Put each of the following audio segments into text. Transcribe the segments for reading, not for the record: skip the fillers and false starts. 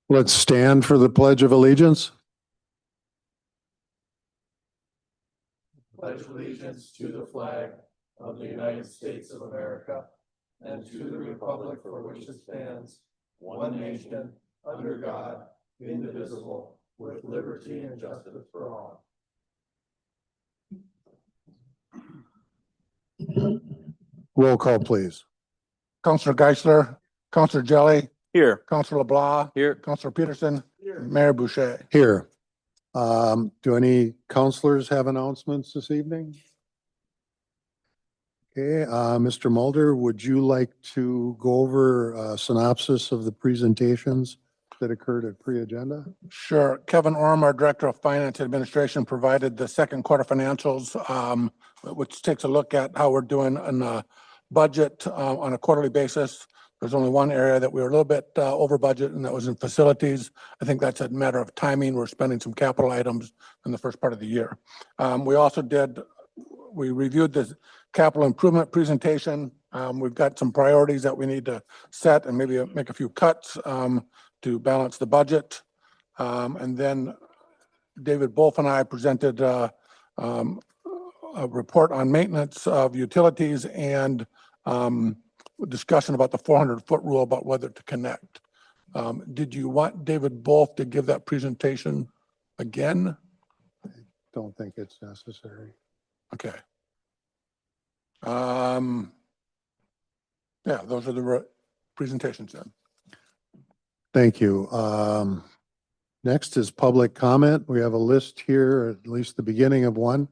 Let's stand for the Pledge of Allegiance. Pledge allegiance to the flag of the United States of America and to the republic for which it stands, one nation, under God, indivisible, with liberty and justice for all. Roll call, please. Councillor Geisler, Councillor Jelly, Here. Councillor LeBlanc, Here. Councillor Peterson, Mayor Boucher. Here. Do any counselors have announcements this evening? Okay, Mr. Mulder, would you like to go over a synopsis of the presentations that occurred at pre-agenda? Sure. Kevin Orm, our Director of Finance Administration, provided the second quarter financials, which takes a look at how we're doing on a budget on a quarterly basis. There's only one area that we were a little bit over budget, and that was in facilities. I think that's a matter of timing. We're spending some capital items in the first part of the year. We reviewed the capital improvement presentation. We've got some priorities that we need to set and maybe make a few cuts to balance the budget. And then David Wolf and I presented a report on maintenance of utilities and discussion about the 400-foot rule about whether to connect. Did you want David Wolf to give that presentation again? Don't think it's necessary. Okay. Yeah, those are the presentations then. Thank you. Next is public comment. We have a list here, at least the beginning of one.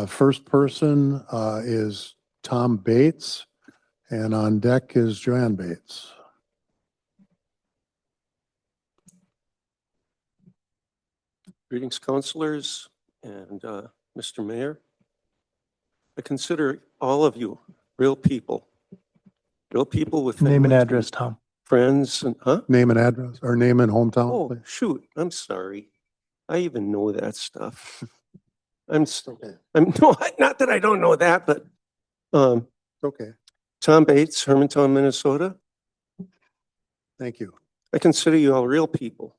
First person is Tom Bates, and on deck is Joanne Bates. Greetings, councilors and Mr. Mayor. I consider all of you real people with Name and families, address, Tom. friends, and Name and address, or name and hometown, Oh, please. shoot, I'm sorry. I even know that stuff. I'm no, not that I don't know that, but Okay, Tom Bates, Hermantown, Minnesota. thank you. I consider you all real people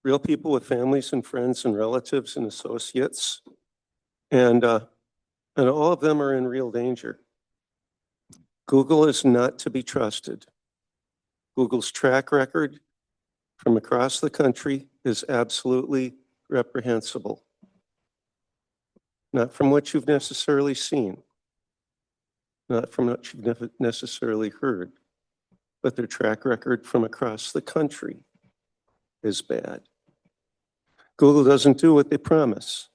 with families and friends and relatives and associates. And all of them are in real danger. Google is not to be trusted. Google's track record from across the country is absolutely reprehensible. Not from what you've necessarily seen, not from what you've necessarily heard, but their track record from across the country is bad. Google doesn't do what they promise.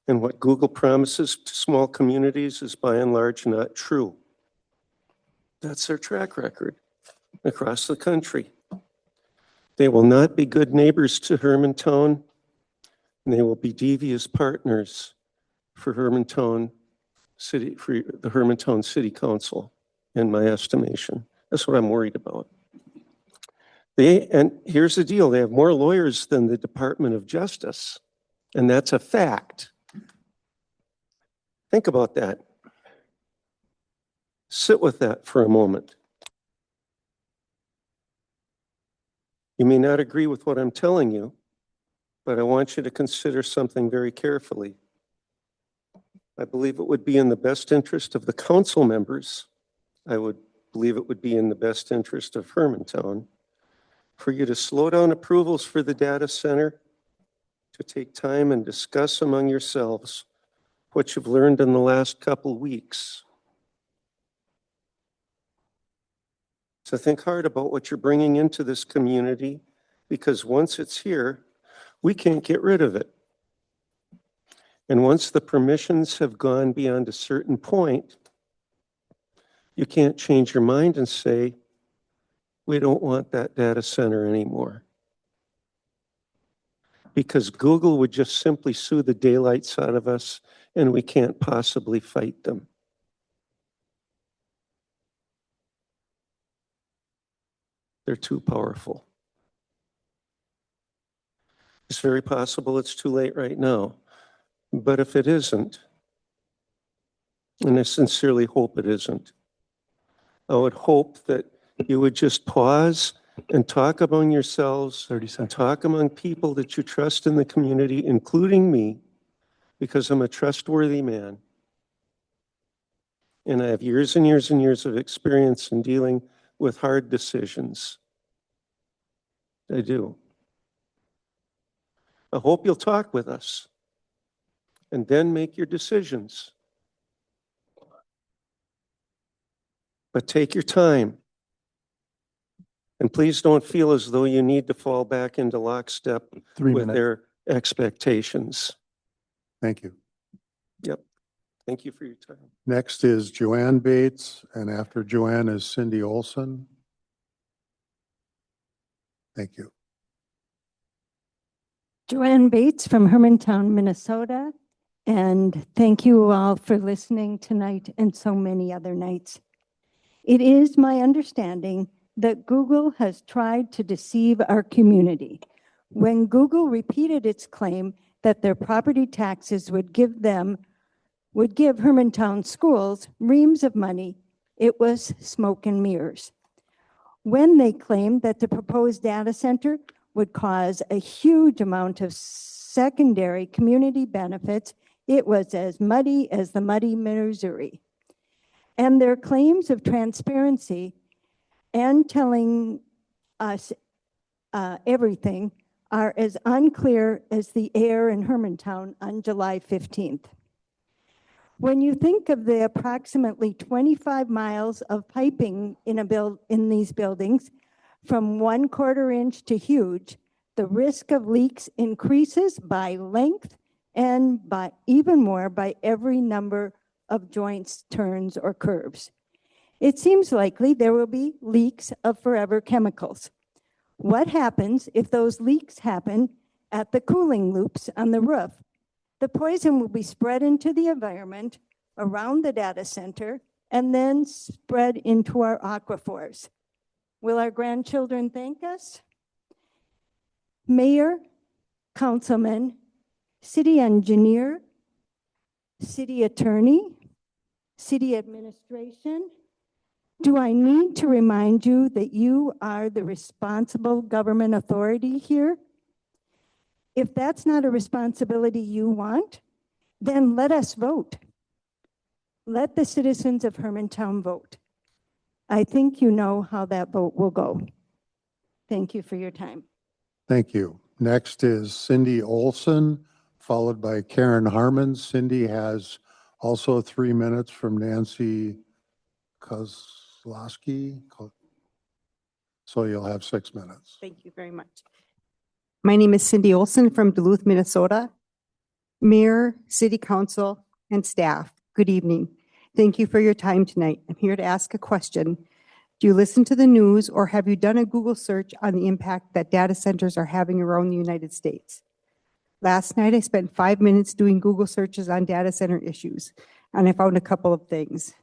And what Google promises to small communities is by and large not true. That's their track record across the country. They will not be good neighbors to Hermantown, and they will be devious partners for the Hermantown City Council, in my estimation. That's what I'm worried about. And here's the deal, they have more lawyers than the Department of Justice, and that's a fact. Think about that. Sit with that for a moment. You may not agree with what I'm telling you, but I want you to consider something very carefully. I believe it would be in the best interest of the council members. I would believe it would be in the best interest of Hermantown for you to slow down approvals for the data center, to take time and discuss among yourselves what you've learned in the last couple weeks. So think hard about what you're bringing into this community, because once it's here, we can't get rid of it. And once the permissions have gone beyond a certain point, you can't change your mind and say, we don't want that data center anymore. Because Google would just simply sue the daylights out of us, and we can't possibly fight them. They're too powerful. It's very possible it's too late right now. But if it isn't, and I sincerely hope it isn't, I would hope that you would just pause and talk among yourselves, 30 and seconds. talk among people that you trust in the community, including me, because I'm a trustworthy man. And I have years and years and years of experience in dealing with hard decisions. I do. I hope you'll talk with us and then make your decisions. But take your time. And please don't feel as though you need to fall back into lockstep 3 with minutes. their expectations. Thank you. Yep. Thank you for your time. Next is Joanne Bates, and after Joanne is Cindy Olson. Thank you. Joanne Bates from Hermantown, Minnesota. And thank you all for listening tonight and so many other nights. It is my understanding that Google has tried to deceive our community. When Google repeated its claim that their property taxes would give Hermantown schools reams of money, it was smoke and mirrors. When they claimed that the proposed data center would cause a huge amount of secondary community benefits, it was as muddy as the muddy Missouri. And their claims of transparency and telling us everything are as unclear as the air in Hermantown on July 15th. When you think of the approximately 25 miles of piping in these buildings, from 1/4 inch to huge, the risk of leaks increases by length and by even more by every number of joints, turns, or curves. It seems likely there will be leaks of forever chemicals. What happens if those leaks happen at the cooling loops on the roof? The poison will be spread into the environment around the data center and then spread into our aquifers. Will our grandchildren thank us? Mayor, councilman, city engineer, city attorney, city administration, do I need to remind you that you are the responsible government authority here? If that's not a responsibility you want, then let us vote. Let the citizens of Hermantown vote. I think you know how that vote will go. Thank you for your time. Thank you. Next is Cindy Olson, followed by Karen Harmon. Cindy has also 3 minutes from Nancy Kozlowski. So you'll have 6 minutes. Thank you very much. My name is Cindy Olson from Duluth, Minnesota. Mayor, City Council, and staff, good evening. Thank you for your time tonight. I'm here to ask a question. Do you listen to the news or have you done a Google search on the impact that data centers are having around the United States? Last night, I spent 5 minutes doing Google searches on data center issues, and I found a couple of things.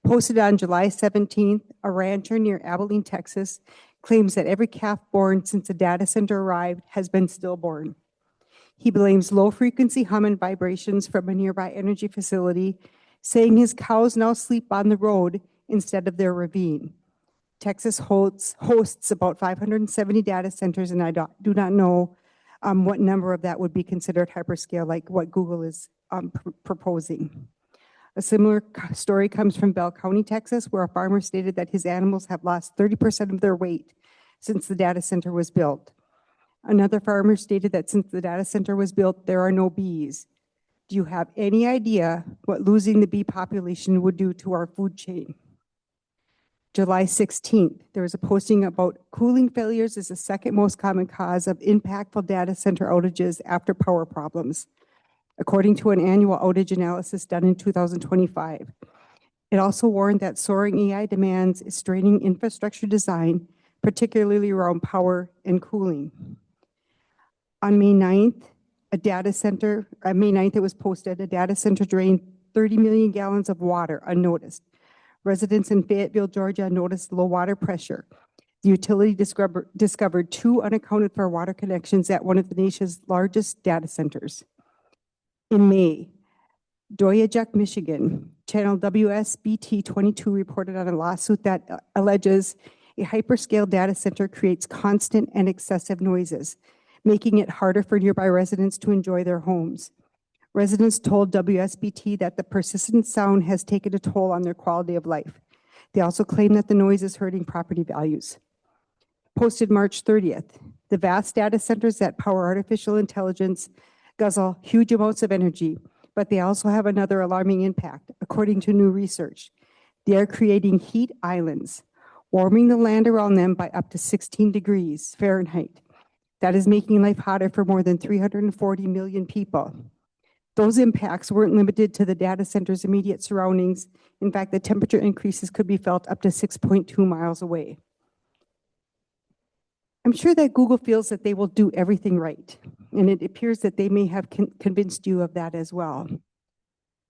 Posted on July 17th, a rancher near Abilene, Texas, claims that every calf born since the data center arrived has been stillborn. He blames low-frequency hum and vibrations from a nearby energy facility, saying his cows now sleep on the road instead of their ravine. Texas hosts about 570 data centers, and I do not know what number of that would be considered hyperscale, like what Google is proposing. A similar story comes from Bell County, Texas, where a farmer stated that his animals have lost 30% of their weight since the data center was built. Another farmer stated that since the data center was built, there are no bees. Do you have any idea what losing the bee population would do to our food chain? July 16th, there was a posting about cooling failures is the second most common cause of impactful data center outages after power problems, according to an annual outage analysis done in 2025. It also warned that soaring AI demands is straining infrastructure design, particularly around power and cooling. On May 9th, it was posted, a data center drained 30 million gallons of water unnoticed. Residents in Fayetteville, Georgia noticed low water pressure. The utility discovered 2 unaccounted for water connections at one of the nation's largest data centers. In May, Doyajuk, Michigan, channel WSBT 22 reported on a lawsuit that alleges A hyperscale data center creates constant and excessive noises, making it harder for nearby residents to enjoy their homes. Residents told WSBT that the persistent sound has taken a toll on their quality of life. They also claim that the noise is hurting property values. Posted March 30th, the vast data centers that power artificial intelligence guzzle huge amounts of energy, but they also have another alarming impact. According to new research, they are creating heat islands, warming the land around them by up to 16 degrees Fahrenheit. That is making life hotter for more than 340 million people. Those impacts weren't limited to the data center's immediate surroundings. In fact, the temperature increases could be felt up to 6.2 miles away. I'm sure that Google feels that they will do everything right, and it appears that they may have convinced you of that as well.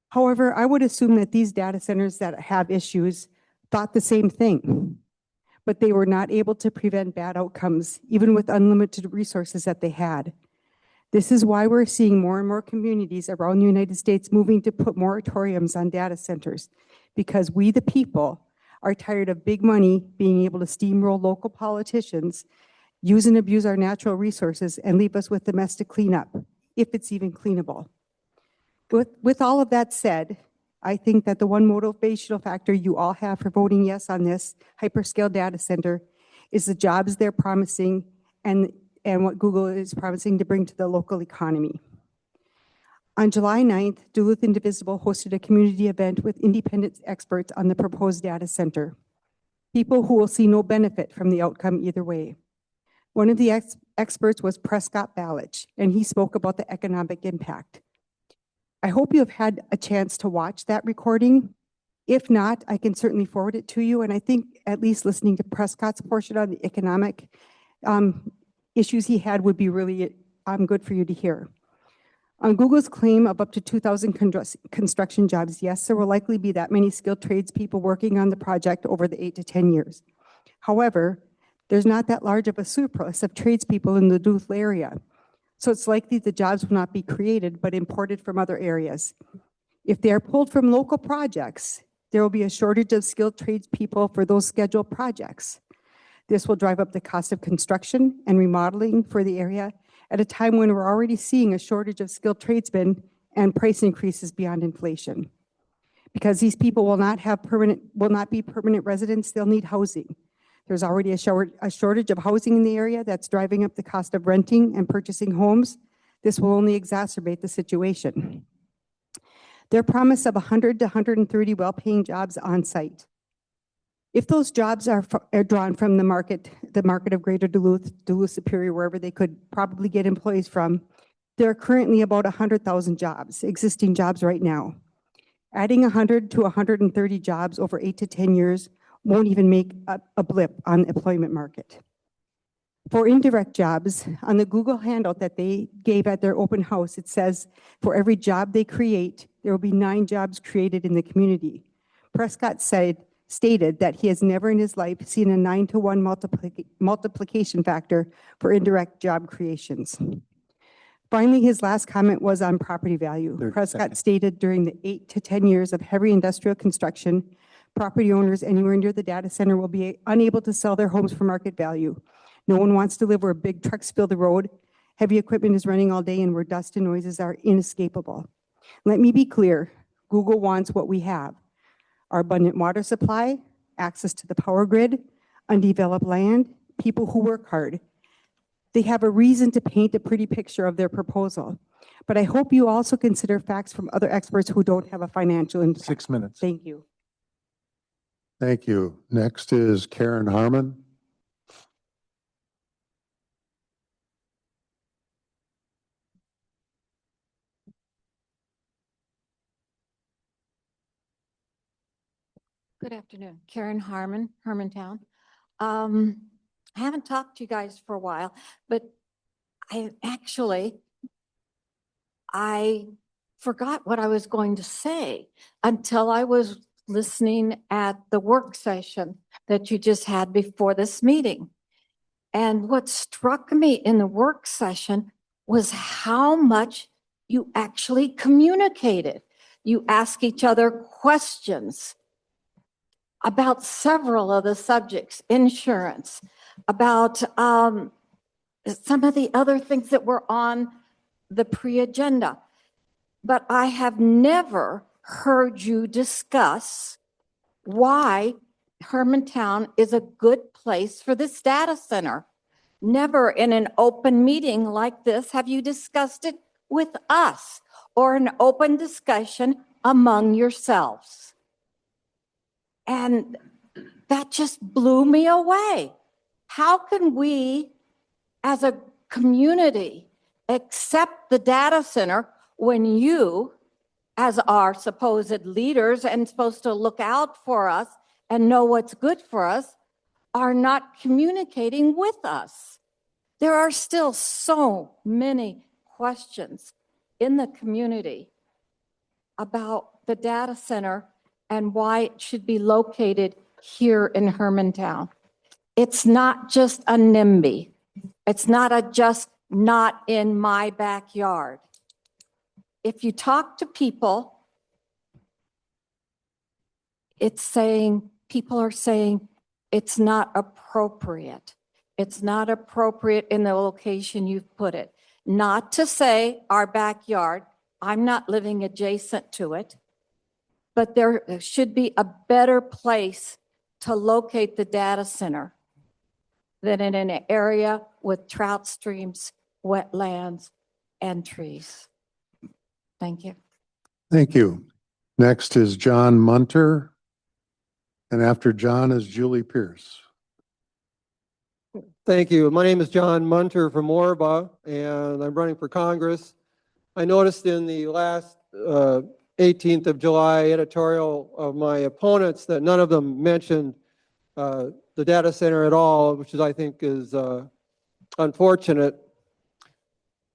However, I would assume that these data centers that have issues thought the same thing, but they were not able to prevent bad outcomes, even with unlimited resources that they had. This is why we're seeing more and more communities around the United States moving to put moratoriums on data centers, because we, the people, are tired of big money being able to steamroll local politicians, use and abuse our natural resources, and leave us with the mess to clean up, if it's even cleanable. With all of that said, I think that the one motivational factor you all have for voting yes on this hyperscale data center is the jobs they're promising and what Google is promising to bring to the local economy. On July 9th, Duluth Indivisible hosted a community event with independent experts on the proposed data center, people who will see no benefit from the outcome either way. One of the experts was Prescott Ballich, and he spoke about the economic impact. I hope you have had a chance to watch that recording. If not, I can certainly forward it to you, and I think at least listening to Prescott's portion on the economic issues he had would be really good for you to hear. On Google's claim of up to 2,000 construction jobs, yes, there will likely be that many skilled tradespeople working on the project over the 8 to 10 years. However, there's not that large of a surplus of tradespeople in the Duluth area, so it's likely the jobs will not be created but imported from other areas. If they are pulled from local projects, there will be a shortage of skilled tradespeople for those scheduled projects. This will drive up the cost of construction and remodeling for the area at a time when we're already seeing a shortage of skilled tradesmen and price increases beyond inflation. Because these people will not be permanent residents, they'll need housing. There's already a shortage of housing in the area that's driving up the cost of renting and purchasing homes. This will only exacerbate the situation. Their promise of 100 to 130 well-paying jobs on site. If those jobs are drawn from the market of Greater Duluth, Duluth Superior, wherever they could probably get employees from, there are currently about 100,000 jobs, existing jobs right now. Adding 100 to 130 jobs over 8 to 10 years won't even make a blip on the employment market. For indirect jobs, on the Google handout that they gave at their open house, it says for every job they create, there will be 9 jobs created in the community. Prescott stated that he has never in his life seen a 9-to-1 multiplication factor for indirect job creations. Finally, his last comment was on property value. Prescott stated during the 8 to 10 years of heavy industrial construction, property owners anywhere near the data center will be unable to sell their homes for market value. No one wants to live where big trucks fill the road, heavy equipment is running all day, and where dust and noises are inescapable. Let me be clear, Google wants what we have: our abundant water supply, access to the power grid, undeveloped land, people who work hard. They have a reason to paint a pretty picture of their proposal. But I hope you also consider facts from other experts who don't have a financial impact. 6 minutes. Thank you. Thank you. Next is Karen Harmon. Good afternoon. Karen Harmon, Hermantown. I haven't talked to you guys for a while, but I forgot what I was going to say until I was listening at the work session that you just had before this meeting. And what struck me in the work session was how much you actually communicated. You ask each other questions. about several of the subjects, insurance, about some of the other things that were on the pre-agenda. But I have never heard you discuss why Hermantown is a good place for this data center. Never in an open meeting like this have you discussed it with us or an open discussion among yourselves. And that just blew me away. How can we, as a community, accept the data center when you, as our supposed leaders and supposed to look out for us and know what's good for us, are not communicating with us? There are still so many questions in the community about the data center and why it should be located here in Hermantown. It's not just a NIMBY. It's not a just not in my backyard. If you talk to people, people are saying it's not appropriate. It's not appropriate in the location you've put it. Not to say our backyard, I'm not living adjacent to it, but there should be a better place to locate the data center than in an area with trout streams, wetlands, and trees. Thank you. Thank you. Next is John Munter. And after John is Julie Pierce. Thank you. My name is John Munter from Orba, and I'm running for Congress. I noticed in the last 18th of July editorial of my opponents that none of them mentioned the data center at all, which is, I think, is unfortunate.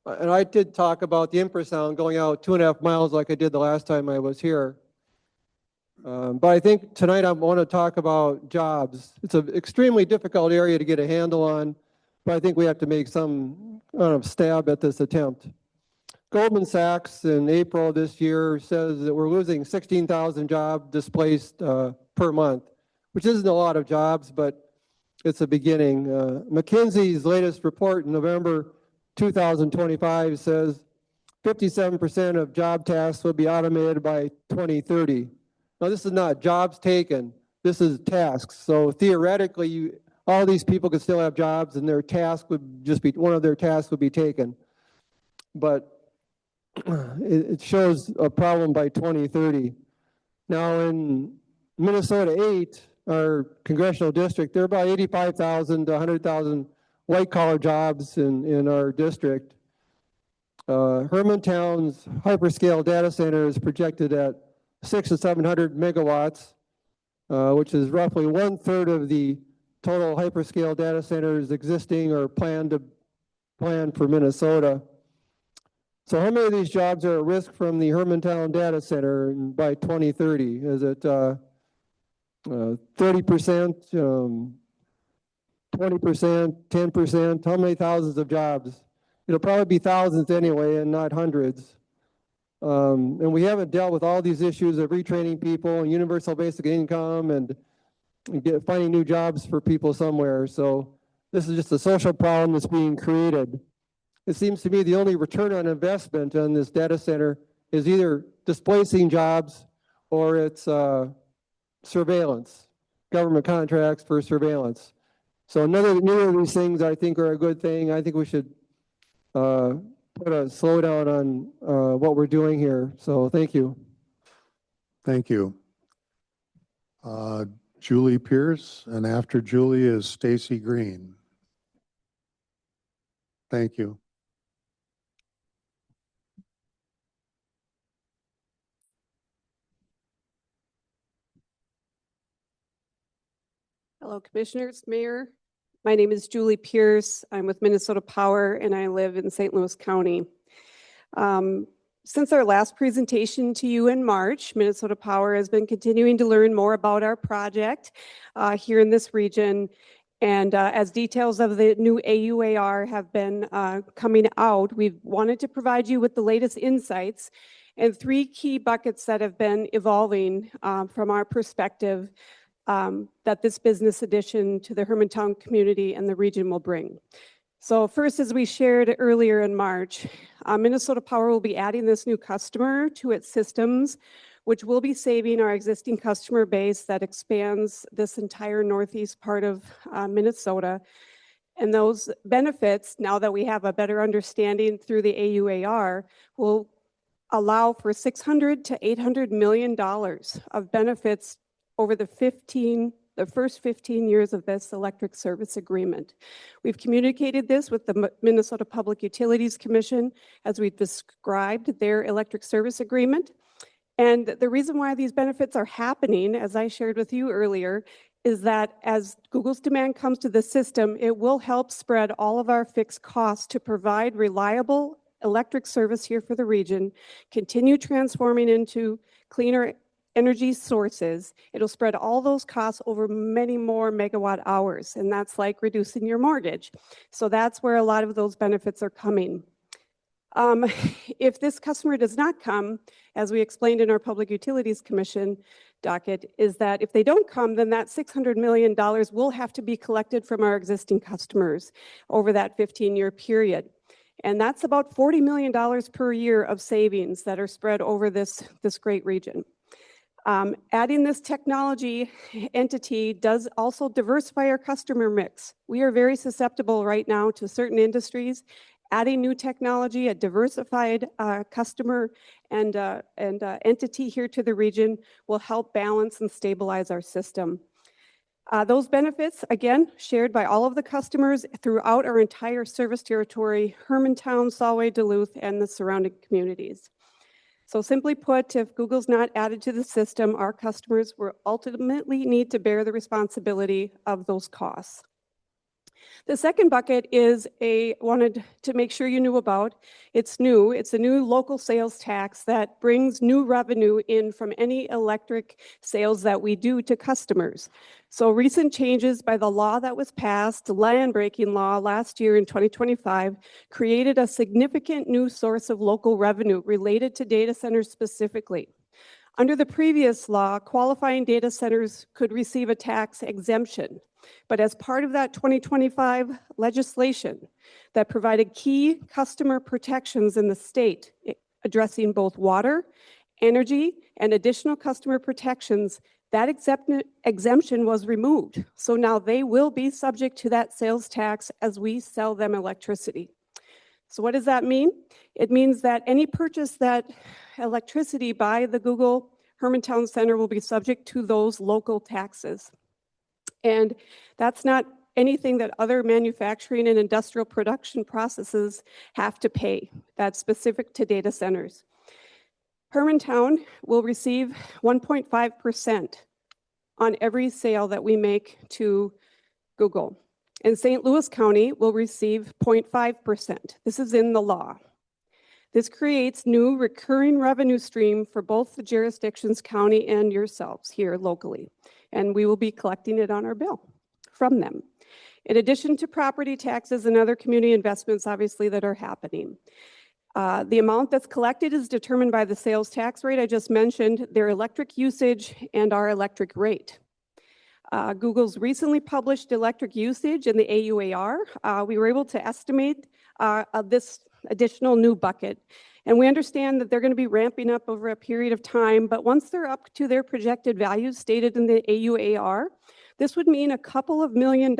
And I did talk about the infrasound going out 2.5 miles like I did the last time I was here. But I think tonight I want to talk about jobs. It's an extremely difficult area to get a handle on, but I think we have to make some kind of stab at this attempt. Goldman Sachs in April of this year says that we're losing 16,000 jobs displaced per month, which isn't a lot of jobs, but it's a beginning. McKinsey's latest report in November 2025 says 57% of job tasks will be automated by 2030. Now, this is not jobs taken, this is tasks. So theoretically, all these people could still have jobs and their task would just be, one of their tasks would be taken. But it shows a problem by 2030. Now in Minnesota 8, our congressional district, there are about 85,000 to 100,000 white collar jobs in our district. Hermantown's hyperscale data center is projected at 600 to 700 megawatts, which is roughly 1/3 of the total hyperscale data centers existing or planned for Minnesota. So how many of these jobs are at risk from the Hermantown data center by 2030? Is it 30%, 20%, 10%? How many thousands of jobs? It'll probably be thousands anyway and not hundreds. And we haven't dealt with all these issues of retraining people and universal basic income and finding new jobs for people somewhere. So this is just a social problem that's being created. It seems to me the only return on investment on this data center is either displacing jobs or it's surveillance, government contracts for surveillance. So neither of these things I think are a good thing. I think we should put a slowdown on what we're doing here. So thank you. Thank you. Julie Pierce, and after Julie is Stacy Green. Thank you. Hello, Commissioners, Mayor. My name is Julie Pierce. I'm with Minnesota Power and I live in St. Louis County. Since our last presentation to you in March, Minnesota Power has been continuing to learn more about our project here in this region. And as details of the new AUAR have been coming out, we've wanted to provide you with the latest insights and 3 key buckets that have been evolving from our perspective that this business addition to the Hermantown community and the region will bring. So first, as we shared earlier in March, Minnesota Power will be adding this new customer to its systems, which will be saving our existing customer base that expands this entire northeast part of Minnesota. And those benefits, now that we have a better understanding through the AUAR, will allow for $600 to $800 million of benefits over the first 15 years of this electric service agreement. We've communicated this with the Minnesota Public Utilities Commission as we've described their electric service agreement. And the reason why these benefits are happening, as I shared with you earlier, is that as Google's demand comes to the system, it will help spread all of our fixed costs to provide reliable electric service here for the region, continue transforming into cleaner energy sources. It'll spread all those costs over many more megawatt hours, and that's like reducing your mortgage. So that's where a lot of those benefits are coming. If this customer does not come, as we explained in our Public Utilities Commission docket, is that if they don't come, then that $600 million will have to be collected from our existing customers over that 15-year period. And that's about $40 million per year of savings that are spread over this great region. Adding this technology entity does also diversify our customer mix. We are very susceptible right now to certain industries. Adding new technology, a diversified customer and entity here to the region will help balance and stabilize our system. Those benefits, again, shared by all of the customers throughout our entire service territory, Hermantown, Solway, Duluth, and the surrounding communities. So simply put, if Google's not added to the system, our customers will ultimately need to bear the responsibility of those costs. The second bucket is wanted to make sure you knew about. It's new. It's a new local sales tax that brings new revenue in from any electric sales that we do to customers. So recent changes by the law that was passed, the land-breaking law last year in 2025, created a significant new source of local revenue related to data centers specifically. Under the previous law, qualifying data centers could receive a tax exemption. But as part of that 2025 legislation that provided key customer protections in the state, addressing both water, energy, and additional customer protections, that exemption was removed. So now they will be subject to that sales tax as we sell them electricity. So what does that mean? It means that any purchase that electricity by the Google Hermantown Center will be subject to those local taxes. And that's not anything that other manufacturing and industrial production processes have to pay. That's specific to data centers. Hermantown will receive 1.5% on every sale that we make to Google. And St. Louis County will receive 0.5%. This is in the law. This creates new recurring revenue stream for both the jurisdictions, county and yourselves here locally. And we will be collecting it on our bill from them. In addition to property taxes and other community investments, obviously, that are happening. The amount that's collected is determined by the sales tax rate I just mentioned, their electric usage, and our electric rate. Google's recently published electric usage in the AUAR. We were able to estimate this additional new bucket. And we understand that they're going to be ramping up over a period of time, but once they're up to their projected values stated in the AUAR, this would mean a couple of $1 million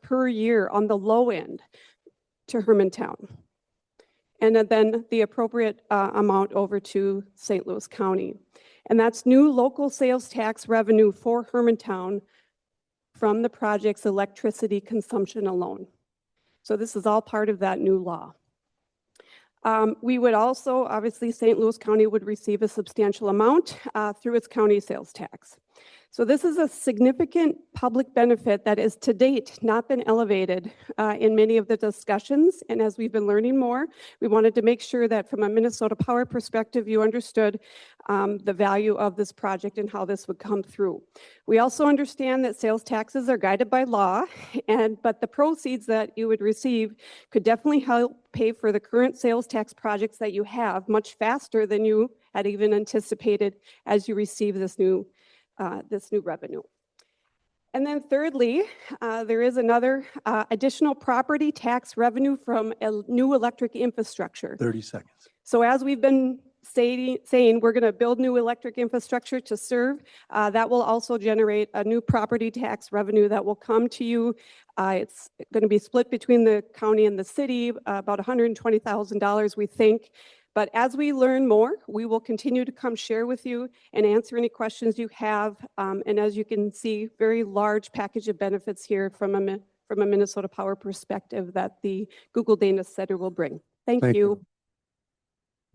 per year on the low end to Hermantown. And then the appropriate amount over to St. Louis County. And that's new local sales tax revenue for Hermantown from the project's electricity consumption alone. So this is all part of that new law. We would also, obviously, St. Louis County would receive a substantial amount through its county sales tax. So this is a significant public benefit that is to date not been elevated in many of the discussions. And as we've been learning more, we wanted to make sure that from a Minnesota Power perspective, you understood the value of this project and how this would come through. We also understand that sales taxes are guided by law, but the proceeds that you would receive could definitely help pay for the current sales tax projects that you have much faster than you had even anticipated as you receive this new revenue. And then thirdly, there is another additional property tax revenue from new electric infrastructure. 30 seconds. So as we've been saying we're going to build new electric infrastructure to serve, that will also generate a new property tax revenue that will come to you. It's going to be split between the county and the city, about $120,000, we think. But as we learn more, we will continue to come share with you and answer any questions you have. And as you can see, very large package of benefits here from a Minnesota Power perspective that the Google Data Center will bring. Thank you.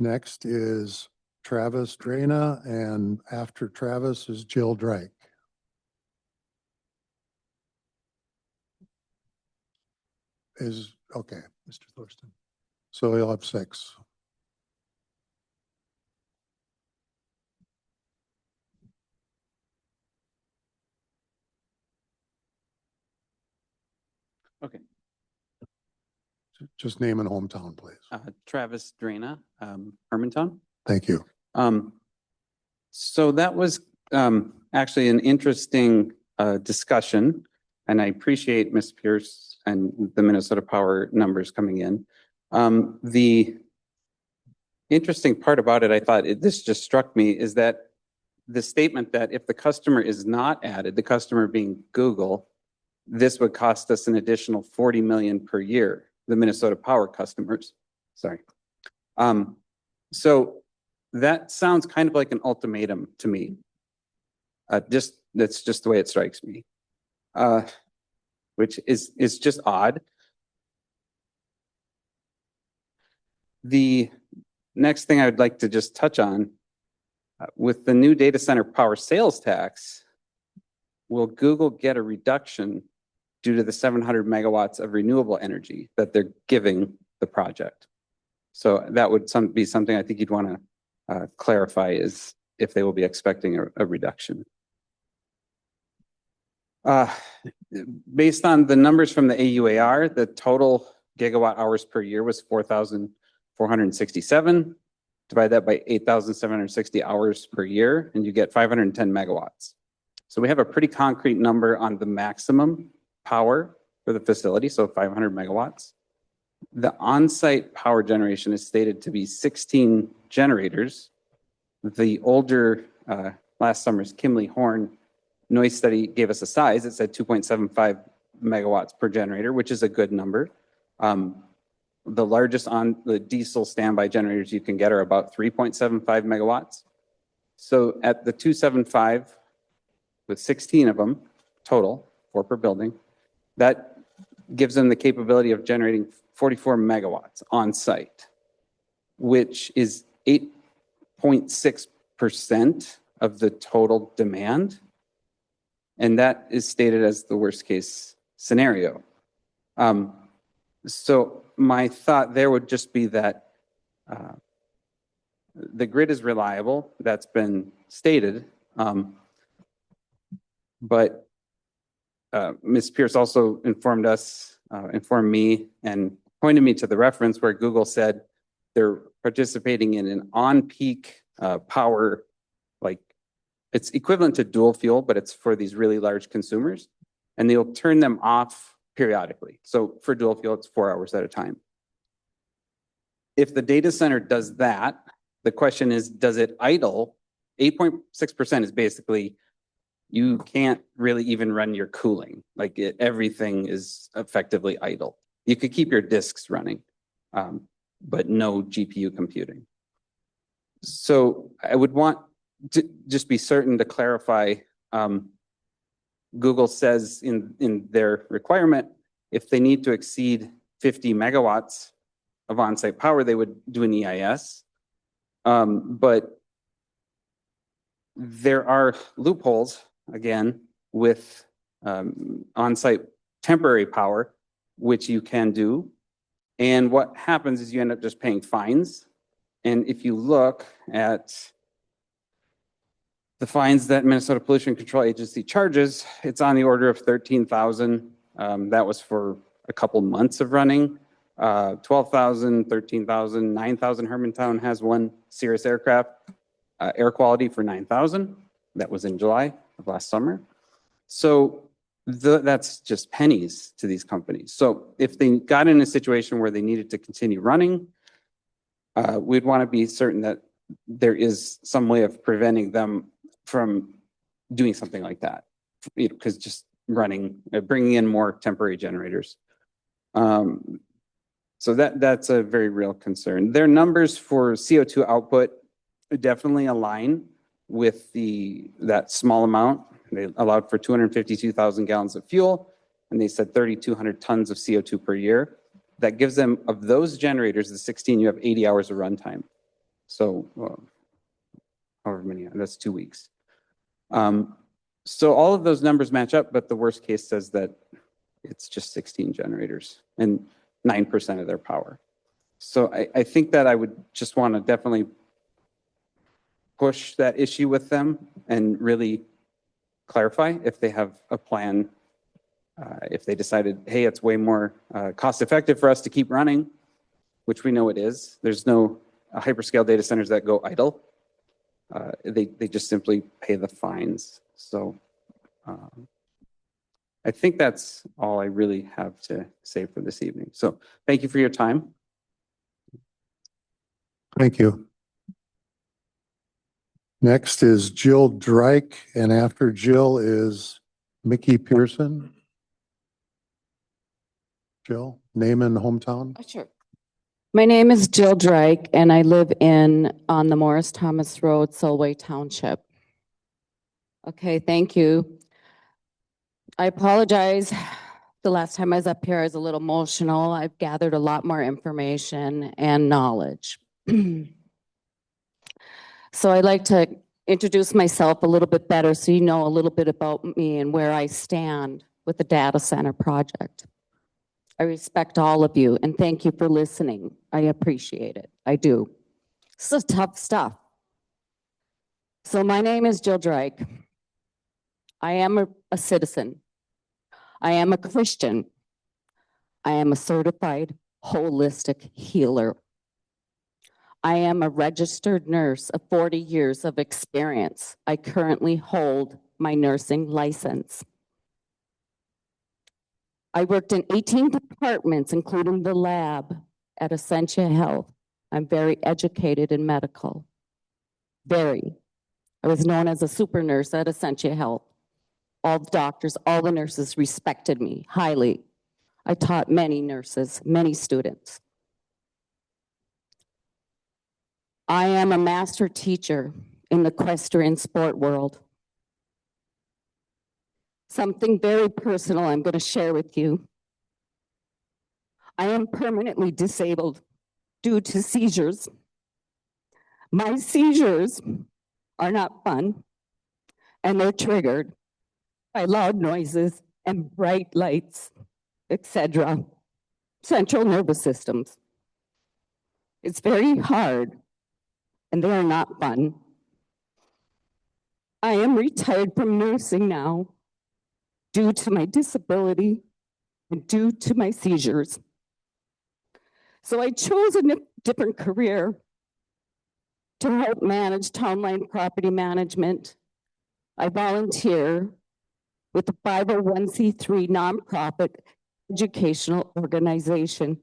Next is Travis Drana, and after Travis is Jill Drake. Okay, Mr. Thorsten. So he'll have 6. Okay. Just name and hometown, please. Travis Drana, Hermantown. Thank you. So that was actually an interesting discussion, and I appreciate Ms. Pierce and the Minnesota Power numbers coming in. The interesting part about it, I thought this just struck me, is that the statement that if the customer is not added, the customer being Google, this would cost us an additional 40 million per year, the Minnesota Power customers. Sorry. So that sounds kind of like an ultimatum to me. That's just the way it strikes me, which is just odd. The next thing I would like to just touch on, with the new data center power sales tax, will Google get a reduction due to the 700 megawatts of renewable energy that they're giving the project? So that would be something I think you'd want to clarify, is if they will be expecting a reduction. Based on the numbers from the AUAR, the total gigawatt hours per year was 4,467. Divide that by 8,760 hours per year, and you get 510 megawatts. So we have a pretty concrete number on the maximum power for the facility, so 500 megawatts. The on-site power generation is stated to be 16 generators. The older, last summer's Kimley Horn noise study gave us a size. It said 2.75 megawatts per generator, which is a good number. The largest on the diesel standby generators you can get are about 3.75 megawatts. So at the 275, with 16 of them total, 4 per building, that gives them the capability of generating 44 megawatts on site, which is 8.6% of the total demand. And that is stated as the worst case scenario. So my thought there would just be that the grid is reliable. That's been stated. But Ms. Pierce also informed me and pointed me to the reference where Google said they're participating in an on-peak power, like it's equivalent to dual fuel, but it's for these really large consumers, and they'll turn them off periodically. So for dual fuel, it's 4 hours at a time. If the data center does that, the question is, does it idle? 8.6% is basically, you can't really even run your cooling. Like everything is effectively idle. You could keep your disks running, but no GPU computing. So I would want to just be certain to clarify, Google says in their requirement, if they need to exceed 50 megawatts of on-site power, they would do an EIS. But there are loopholes, again, with on-site temporary power, which you can do. And what happens is you end up just paying fines. And if you look at the fines that Minnesota Pollution Control Agency charges, it's on the order of 13,000. That was for a couple months of running. 12,000, 13,000, 9,000. Hermantown has one Cirrus aircraft, air quality for 9,000. That was in July of last summer. So that's just pennies to these companies. So if they got in a situation where they needed to continue running, we'd want to be certain that there is some way of preventing them from doing something like that. You know, because just running, bringing in more temporary generators. So that's a very real concern. Their numbers for CO2 output definitely align with that small amount. They allowed for 252,000 gallons of fuel, and they said 3,200 tons of CO2 per year. That gives them, of those generators, the 16, you have 80 hours of runtime. So however many, that's 2 weeks. So all of those numbers match up, but the worst case says that it's just 16 generators and 9% of their power. So I think that I would just want to definitely push that issue with them and really clarify if they have a plan. If they decided, hey, it's way more cost effective for us to keep running, which we know it is. There's no hyperscale data centers that go idle. They just simply pay the fines. So I think that's all I really have to say for this evening. So thank you for your time. Thank you. Next is Jill Drake, and after Jill is Mickey Pearson. Jill, name and hometown? Sure. My name is Jill Drake, and I live on the Morris Thomas Road, Solway Township. Okay, thank you. I apologize. The last time I was up here, I was a little emotional. I've gathered a lot more information and knowledge. So I'd like to introduce myself a little bit better so you know a little bit about me and where I stand with the data center project. I respect all of you and thank you for listening. I appreciate it. I do. This is tough stuff. So my name is Jill Drake. I am a citizen. I am a Christian. I am a certified holistic healer. I am a registered nurse of 40 years of experience. I currently hold my nursing license. I worked in 18 departments, including the lab at Essentia Health. I'm very educated in medical. Very. I was known as a super nurse at Essentia Health. All the doctors, all the nurses respected me highly. I taught many nurses, many students. I am a master teacher in the equestrian sport world. Something very personal I'm going to share with you. I am permanently disabled due to seizures. My seizures are not fun, and they're triggered by loud noises and bright lights, etc. Central nervous systems. It's very hard, and they are not fun. I am retired from nursing now due to my disability and due to my seizures. So I chose a different career to help manage townline property management. I volunteer with a 501c3 nonprofit educational organization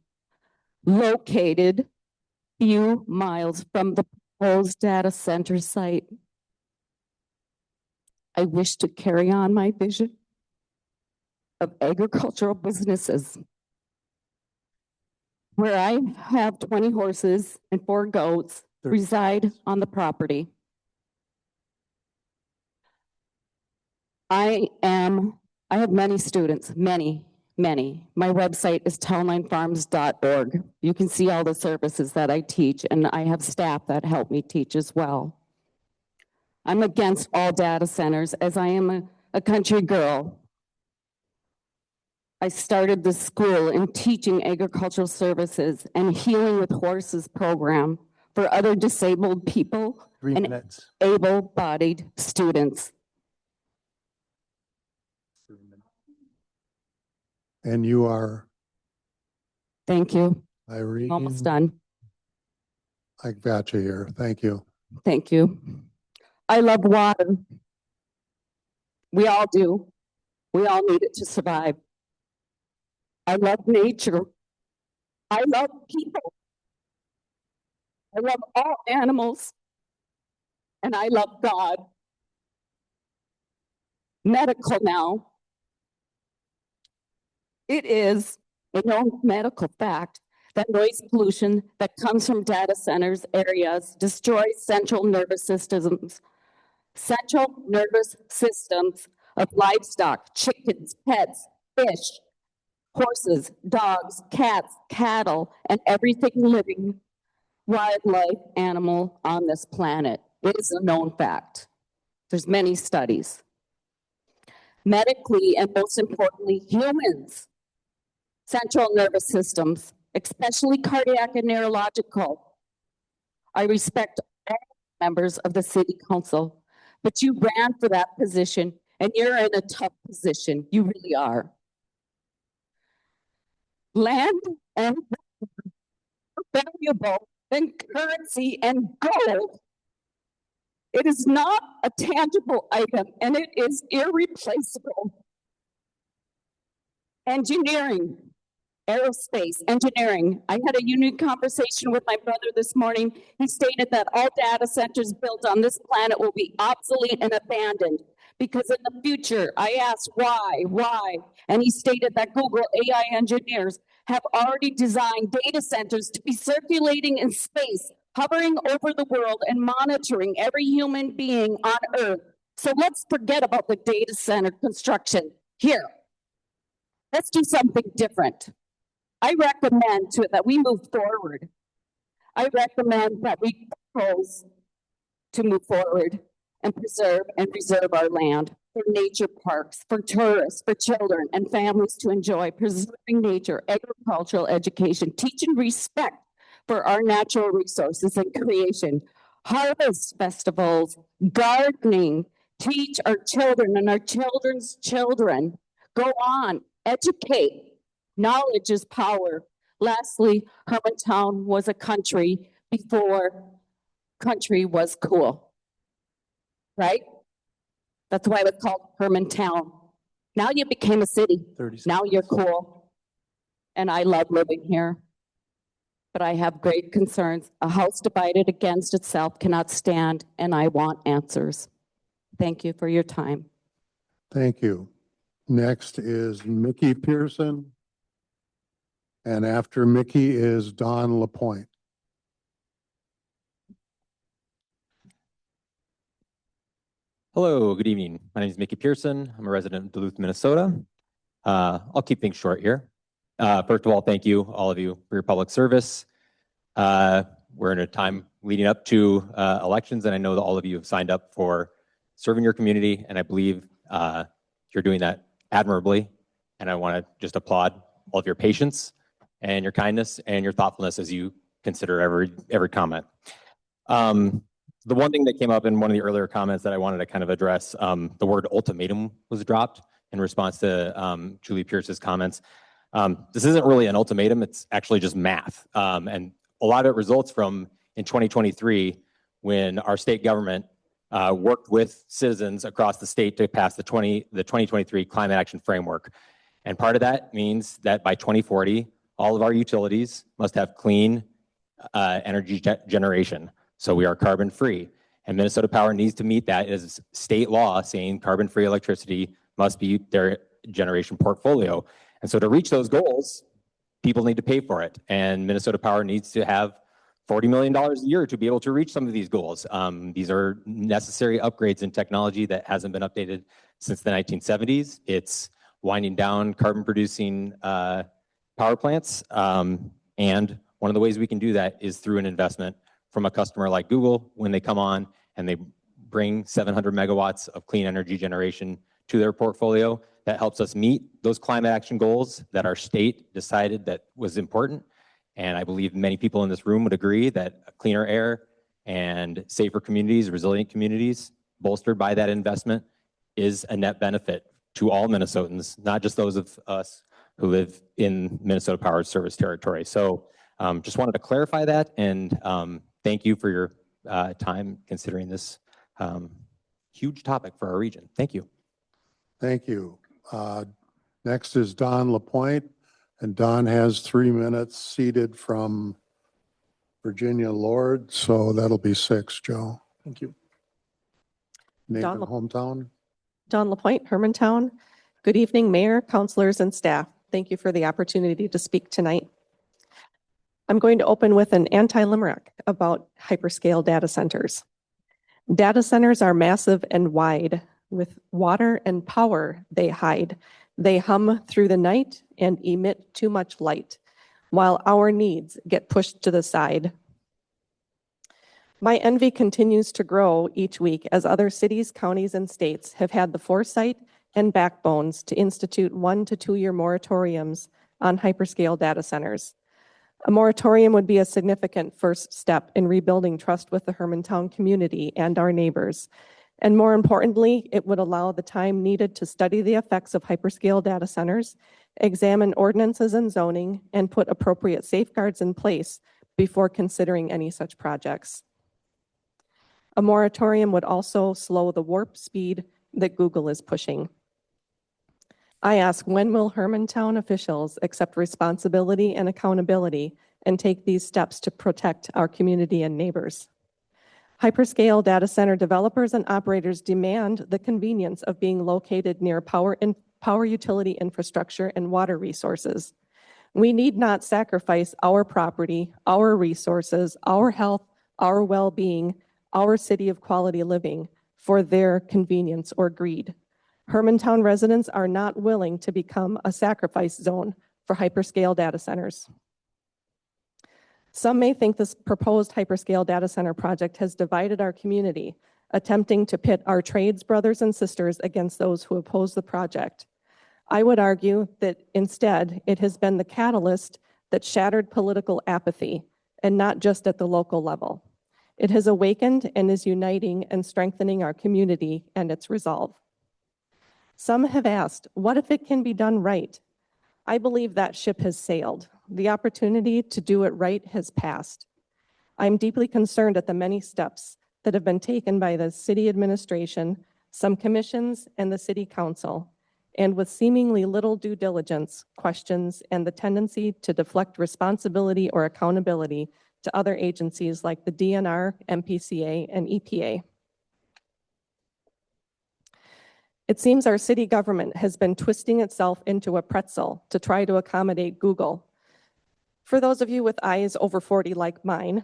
located few miles from the proposed data center site. I wish to carry on my vision of agricultural businesses where I have 20 horses and 4 goats reside on the property. I have many students, many. My website is townlinefarms.org. You can see all the services that I teach, and I have staff that help me teach as well. I'm against all data centers as I am a country girl. I started the school in teaching agricultural services and healing with horses program for other disabled people and able-bodied students. And you are? Thank you. Irene? Almost done. I got you here. Thank you. Thank you. I love water. We all do. We all need it to survive. I love nature. I love people. I love all animals. And I love God. Medical now. It is a known medical fact that noise pollution that comes from data centers areas destroys central nervous systems of livestock, chickens, pets, fish, horses, dogs, cats, cattle, and everything living wildlife animal on this planet. It is a known fact. There's many studies. Medically, and most importantly, humans, central nervous systems, especially cardiac and neurological. I respect all members of the city council, but you ran for that position and you're in a tough position. You really are. Land and are valuable than currency and gold. It is not a tangible item and it is irreplaceable. Engineering, aerospace, engineering. I had a unique conversation with my brother this morning. He stated that all data centers built on this planet will be obsolete and abandoned because in the future, I asked why? And he stated that Google AI engineers have already designed data centers to be circulating in space, hovering over the world and monitoring every human being on Earth. So let's forget about the data center construction. Here, let's do something different. I recommend that we move forward. I recommend that we propose to move forward and preserve and reserve our land for nature parks, for tourists, for children and families to enjoy, preserving nature, agricultural education, teaching respect for our natural resources and creation, harvest festivals, gardening, teach our children and our children's children. Go on, educate. Knowledge is power. Lastly, Hermantown was a country before country was cool, right? That's why it was called Hermantown. Now you became a city. Now you're cool. And I love living here. But I have great concerns. A house divided against itself cannot stand, and I want answers. Thank you for your time. Thank you. Next is Mickey Pearson. And after Mickey is Don Lapointe. Hello, good evening. My name is Mickey Pearson. I'm a resident of Duluth, Minnesota. I'll keep things short here. First of all, thank you, all of you, for your public service. We're in a time leading up to elections, and I know that all of you have signed up for serving your community, and I believe you're doing that admirably. And I want to just applaud all of your patience and your kindness and your thoughtfulness as you consider every comment. The one thing that came up in one of the earlier comments that I wanted to kind of address, the word ultimatum was dropped in response to Julie Pierce's comments. This isn't really an ultimatum, it's actually just math. And a lot of it results from in 2023, when our state government worked with citizens across the state to pass the 2023 Climate Action Framework. And part of that means that by 2040, all of our utilities must have clean energy generation. So we are carbon free. And Minnesota Power needs to meet that as state law saying carbon free electricity must be their generation portfolio. And so to reach those goals, people need to pay for it. And Minnesota Power needs to have $40 million a year to be able to reach some of these goals. These are necessary upgrades in technology that hasn't been updated since the 1970s. It's winding down carbon producing power plants. And one of the ways we can do that is through an investment from a customer like Google when they come on and they bring 700 megawatts of clean energy generation to their portfolio. That helps us meet those climate action goals that our state decided that was important. And I believe many people in this room would agree that cleaner air and safer communities, resilient communities, bolstered by that investment, is a net benefit to all Minnesotans, not just those of us who live in Minnesota Power's service territory. So just wanted to clarify that, and thank you for your time considering this huge topic for our region. Thank you. Thank you. Next is Don Lapointe, and Don has 3 minutes seated from Virginia Lord, so that'll be 6, Joe. Thank you. Nathan Don- Hometown. Don Lapointe, Hermantown. Good evening, Mayor, councilors, and staff. Thank you for the opportunity to speak tonight. I'm going to open with an anti-limerick about hyperscale data centers. Data centers are massive and wide. With water and power they hide. They hum through the night and emit too much light, while our needs get pushed to the side. My envy continues to grow each week as other cities, counties, and states have had the foresight and backbones to institute 1 to 2 year moratoriums on hyperscale data centers. A moratorium would be a significant first step in rebuilding trust with the Hermantown community and our neighbors. And more importantly, it would allow the time needed to study the effects of hyperscale data centers, examine ordinances and zoning, and put appropriate safeguards in place before considering any such projects. A moratorium would also slow the warp speed that Google is pushing. I ask, when will Hermantown officials accept responsibility and accountability and take these steps to protect our community and neighbors? Hyperscale data center developers and operators demand the convenience of being located near power utility infrastructure and water resources. We need not sacrifice our property, our resources, our health, our well-being, our city of quality living for their convenience or greed. Hermantown residents are not willing to become a sacrifice zone for hyperscale data centers. Some may think this proposed hyperscale data center project has divided our community, attempting to pit our trades brothers and sisters against those who oppose the project. I would argue that instead it has been the catalyst that shattered political apathy, and not just at the local level. It has awakened and is uniting and strengthening our community and its resolve. Some have asked, what if it can be done right? I believe that ship has sailed. The opportunity to do it right has passed. I'm deeply concerned at the many steps that have been taken by the city administration, some commissions, and the city council, and with seemingly little due diligence, questions, and the tendency to deflect responsibility or accountability to other agencies like the DNR, MPCA, and EPA. It seems our city government has been twisting itself into a pretzel to try to accommodate Google. For those of you with eyes over 40 like mine,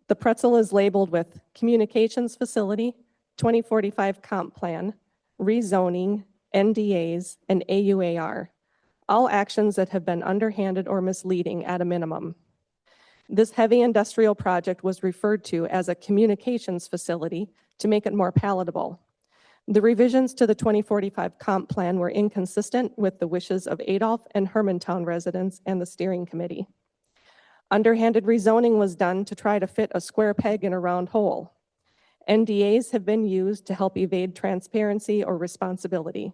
the pretzel is labeled with communications facility, 2045 comp plan, rezoning, NDAs, and AUAR, all actions that have been underhanded or misleading at a minimum. This heavy industrial project was referred to as a communications facility to make it more palatable. The revisions to the 2045 comp plan were inconsistent with the wishes of Adolph and Hermantown residents and the steering committee. Underhanded rezoning was done to try to fit a square peg in a round hole. NDAs have been used to help evade transparency or responsibility.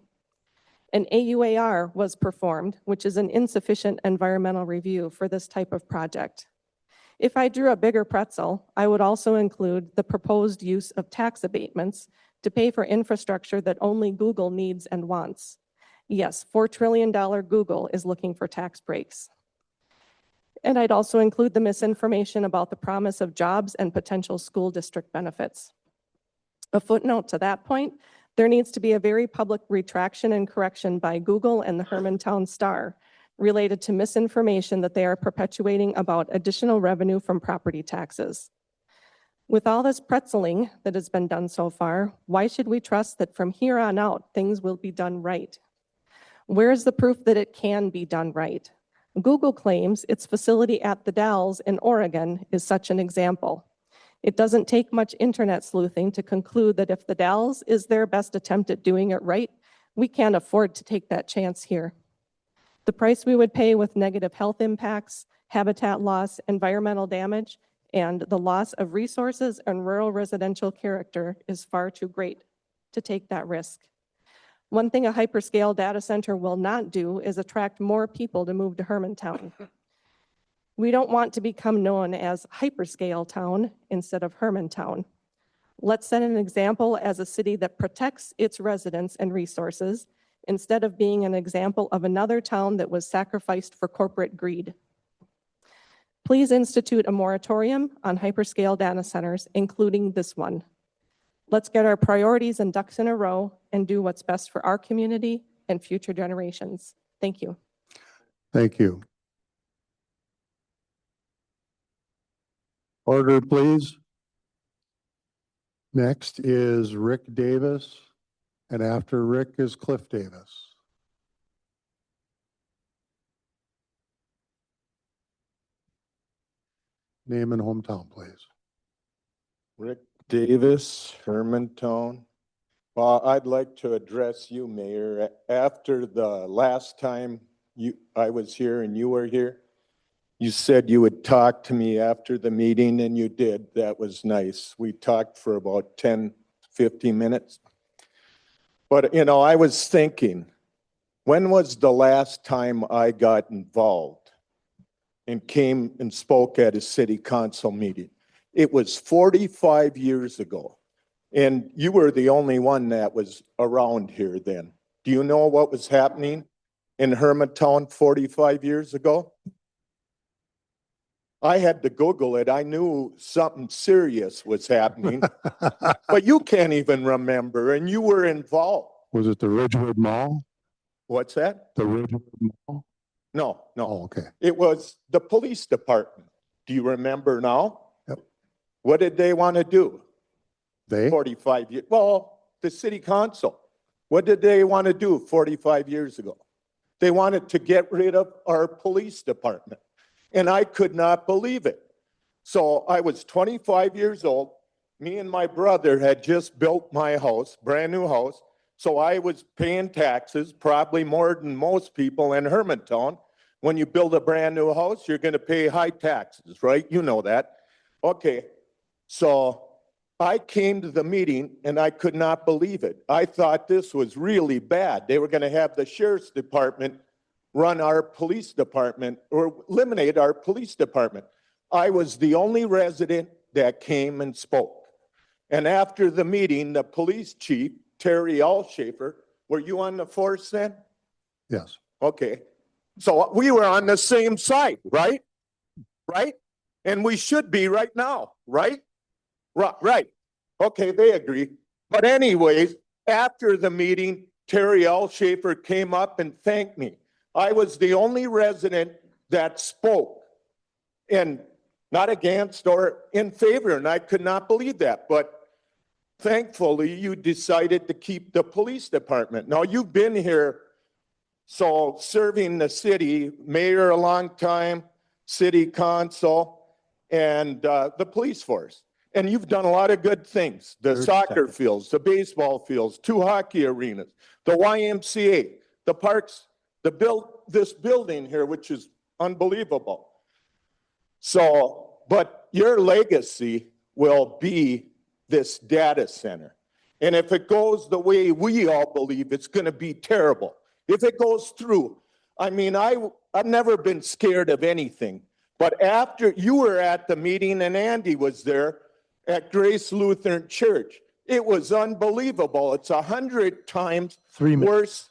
An AUAR was performed, which is an insufficient environmental review for this type of project. If I drew a bigger pretzel, I would also include the proposed use of tax abatements to pay for infrastructure that only Google needs and wants. Yes, $4 trillion Google is looking for tax breaks. And I'd also include the misinformation about the promise of jobs and potential school district benefits. A footnote to that point, there needs to be a very public retraction and correction by Google and the Hermantown Star related to misinformation that they are perpetuating about additional revenue from property taxes. With all this pretzeling that has been done so far, why should we trust that from here on out, things will be done right? Where is the proof that it can be done right? Google claims its facility at the Dalles in Oregon is such an example. It doesn't take much internet sleuthing to conclude that if the Dalles is their best attempt at doing it right, we can't afford to take that chance here. The price we would pay with negative health impacts, habitat loss, environmental damage, and the loss of resources and rural residential character is far too great to take that risk. One thing a hyperscale data center will not do is attract more people to move to Hermantown. We don't want to become known as Hyperscale Town instead of Hermantown. Let's set an example as a city that protects its residents and resources instead of being an example of another town that was sacrificed for corporate greed. Please institute a moratorium on hyperscale data centers, including this one. Let's get our priorities and ducks in a row and do what's best for our community and future generations. Thank you. Thank you. Order, please. Next is Rick Davis, and after Rick is Cliff Davis. Name and hometown, please. Rick Davis, Hermantown. Well, I'd like to address you, Mayor. After the last time I was here and you were here, you said you would talk to me after the meeting, and you did. That was nice. We talked for about 10, 15 minutes. But, you know, I was thinking, when was the last time I got involved and came and spoke at a city council meeting? It was 45 years ago. And you were the only one that was around here then. Do you know what was happening in Hermantown 45 years ago? I had to Google it. I knew something serious was happening, but you can't even remember, and you were involved. Was it the Ridgewood Mall? What's that? The Ridgewood Mall? No. Oh, okay. It was the police department. Do you remember now? Yep. What did they want to do? They? 45 years. Well, the city council. What did they want to do 45 years ago? They wanted to get rid of our police department. And I could not believe it. So I was 25 years old. Me and my brother had just built my house, brand new house. So I was paying taxes, probably more than most people in Hermantown. When you build a brand new house, you're going to pay high taxes, right? You know that. Okay. So I came to the meeting and I could not believe it. I thought this was really bad. They were going to have the sheriff's department run our police department or eliminate our police department. I was the only resident that came and spoke. And after the meeting, the police chief, Terry Alshafer, were you on the force then? Yes. Okay. So we were on the same side, right? Right? And we should be right now, right? Right. Okay, they agree. But anyways, after the meeting, Terry Alshafer came up and thanked me. I was the only resident that spoke, and not against or in favor, and I could not believe that. But thankfully, you decided to keep the police department. Now, you've been here, so serving the city, mayor a long time, city council, and the police force. And you've done a lot of good things. The soccer fields, the baseball fields, 2 hockey arenas, the YMCA, the parks, this building here, which is unbelievable. So, but your legacy will be this data center. And if it goes the way we all believe, it's going to be terrible. If it goes through, I mean, I've never been scared of anything. But after you were at the meeting and Andy was there at Grace Lutheran Church, it was unbelievable. It's 100 times 3 minutes. worse.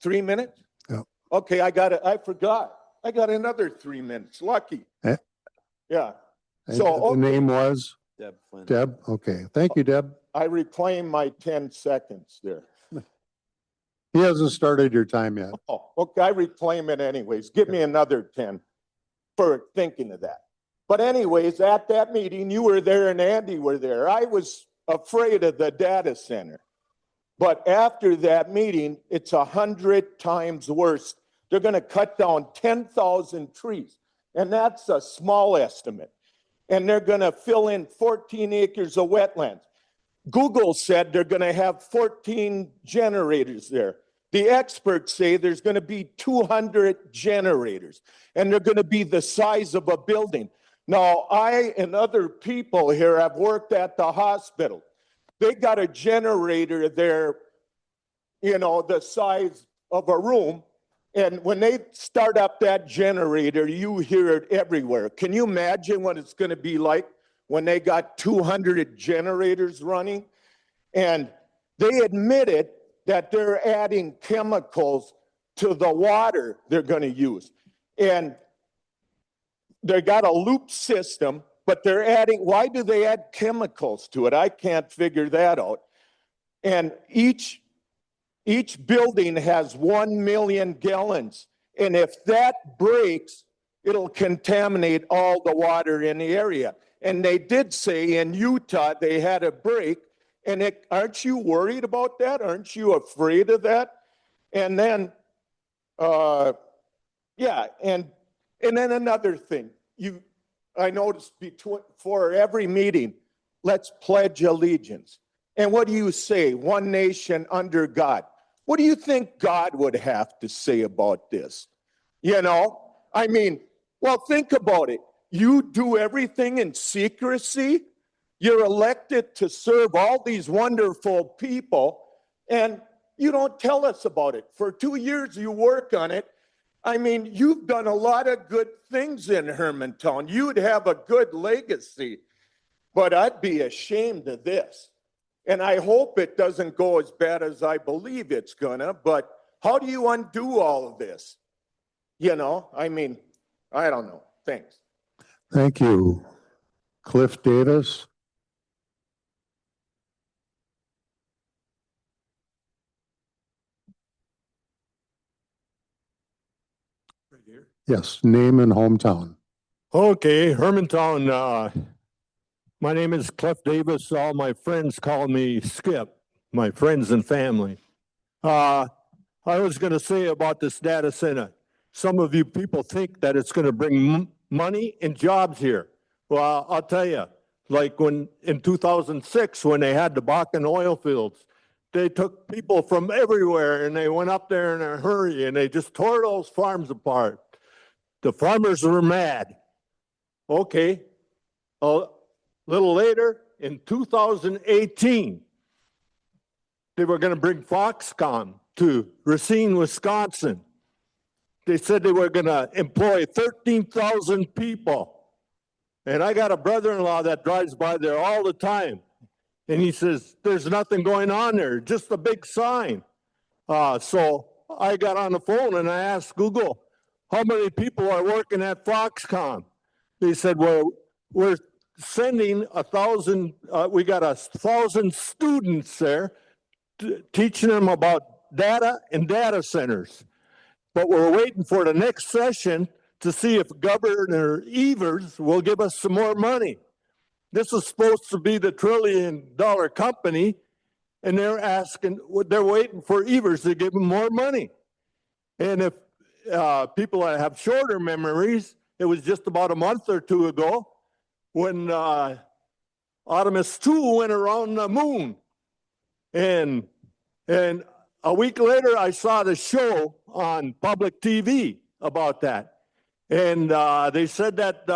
3 minutes? Yeah. Okay, I forgot. I got another 3 minutes. Lucky. Eh? Yeah. And So the name was? Deb Flynn. Deb? Okay. Thank you, Deb. I reclaim my 10 seconds there. He hasn't started your time yet. Oh, okay, I reclaim it anyways. Give me another 10 for thinking of that. But anyways, at that meeting, you were there and Andy were there. I was afraid of the data center. But after that meeting, it's 100 times worse. They're going to cut down 10,000 trees. And that's a small estimate. And they're going to fill in 14 acres of wetlands. Google said they're going to have 14 generators there. The experts say there's going to be 200 generators, and they're going to be the size of a building. Now, I and other people here have worked at the hospital. They got a generator there, you know, the size of a room. And when they start up that generator, you hear it everywhere. Can you imagine what it's going to be like when they got 200 generators running. And they admitted that they're adding chemicals to the water they're going to use. And they got a loop system, but they're adding, why do they add chemicals to it? I can't figure that out. And each building has 1 million gallons. And if that breaks, it'll contaminate all the water in the area. And they did say in Utah they had a break. And aren't you worried about that? Aren't you afraid of that? And then, yeah, and then another thing. I noticed for every meeting, let's pledge allegiance. And what do you say? One nation under God. What do you think God would have to say about this? You know, I mean, well, think about it. You do everything in secrecy. You're elected to serve all these wonderful people, and you don't tell us about it. For 2 years, you work on it. I mean, you've done a lot of good things in Hermantown. You'd have a good legacy, but I'd be ashamed of this. And I hope it doesn't go as bad as I believe it's gonna, but how do you undo all of this? You know, I mean, I don't know. Thanks. Thank you. Cliff Davis. Yes, name and hometown. Okay, Hermantown, my name is Cliff Davis. All my friends call me Skip, my friends and family. I was going to say about this data center. Some of you people think that it's going to bring money and jobs here. Well, I'll tell you, like when in 2006, when they had the Bakken oil fields, they took people from everywhere and they went up there in a hurry and they just tore those farms apart. The farmers were mad. Okay, a little later, in 2018, they were going to bring Foxconn to Racine, Wisconsin. They said they were going to employ 13,000 people. And I got a brother-in-law that drives by there all the time. And he says, there's nothing going on there, just a big sign. So I got on the phone and I asked Google, how many people are working at Foxconn? They said, well, we're sending 1,000, we got 1,000 students there teaching them about data and data centers. But we're waiting for the next session to see if Governor Evers will give us some more money. This is supposed to be the $1 trillion company, and they're waiting for Evers to give them more money. And if people that have shorter memories, it was just about a month or two ago when Artemis 2 went around the moon. And a week later, I saw the show on public TV about that. And they said that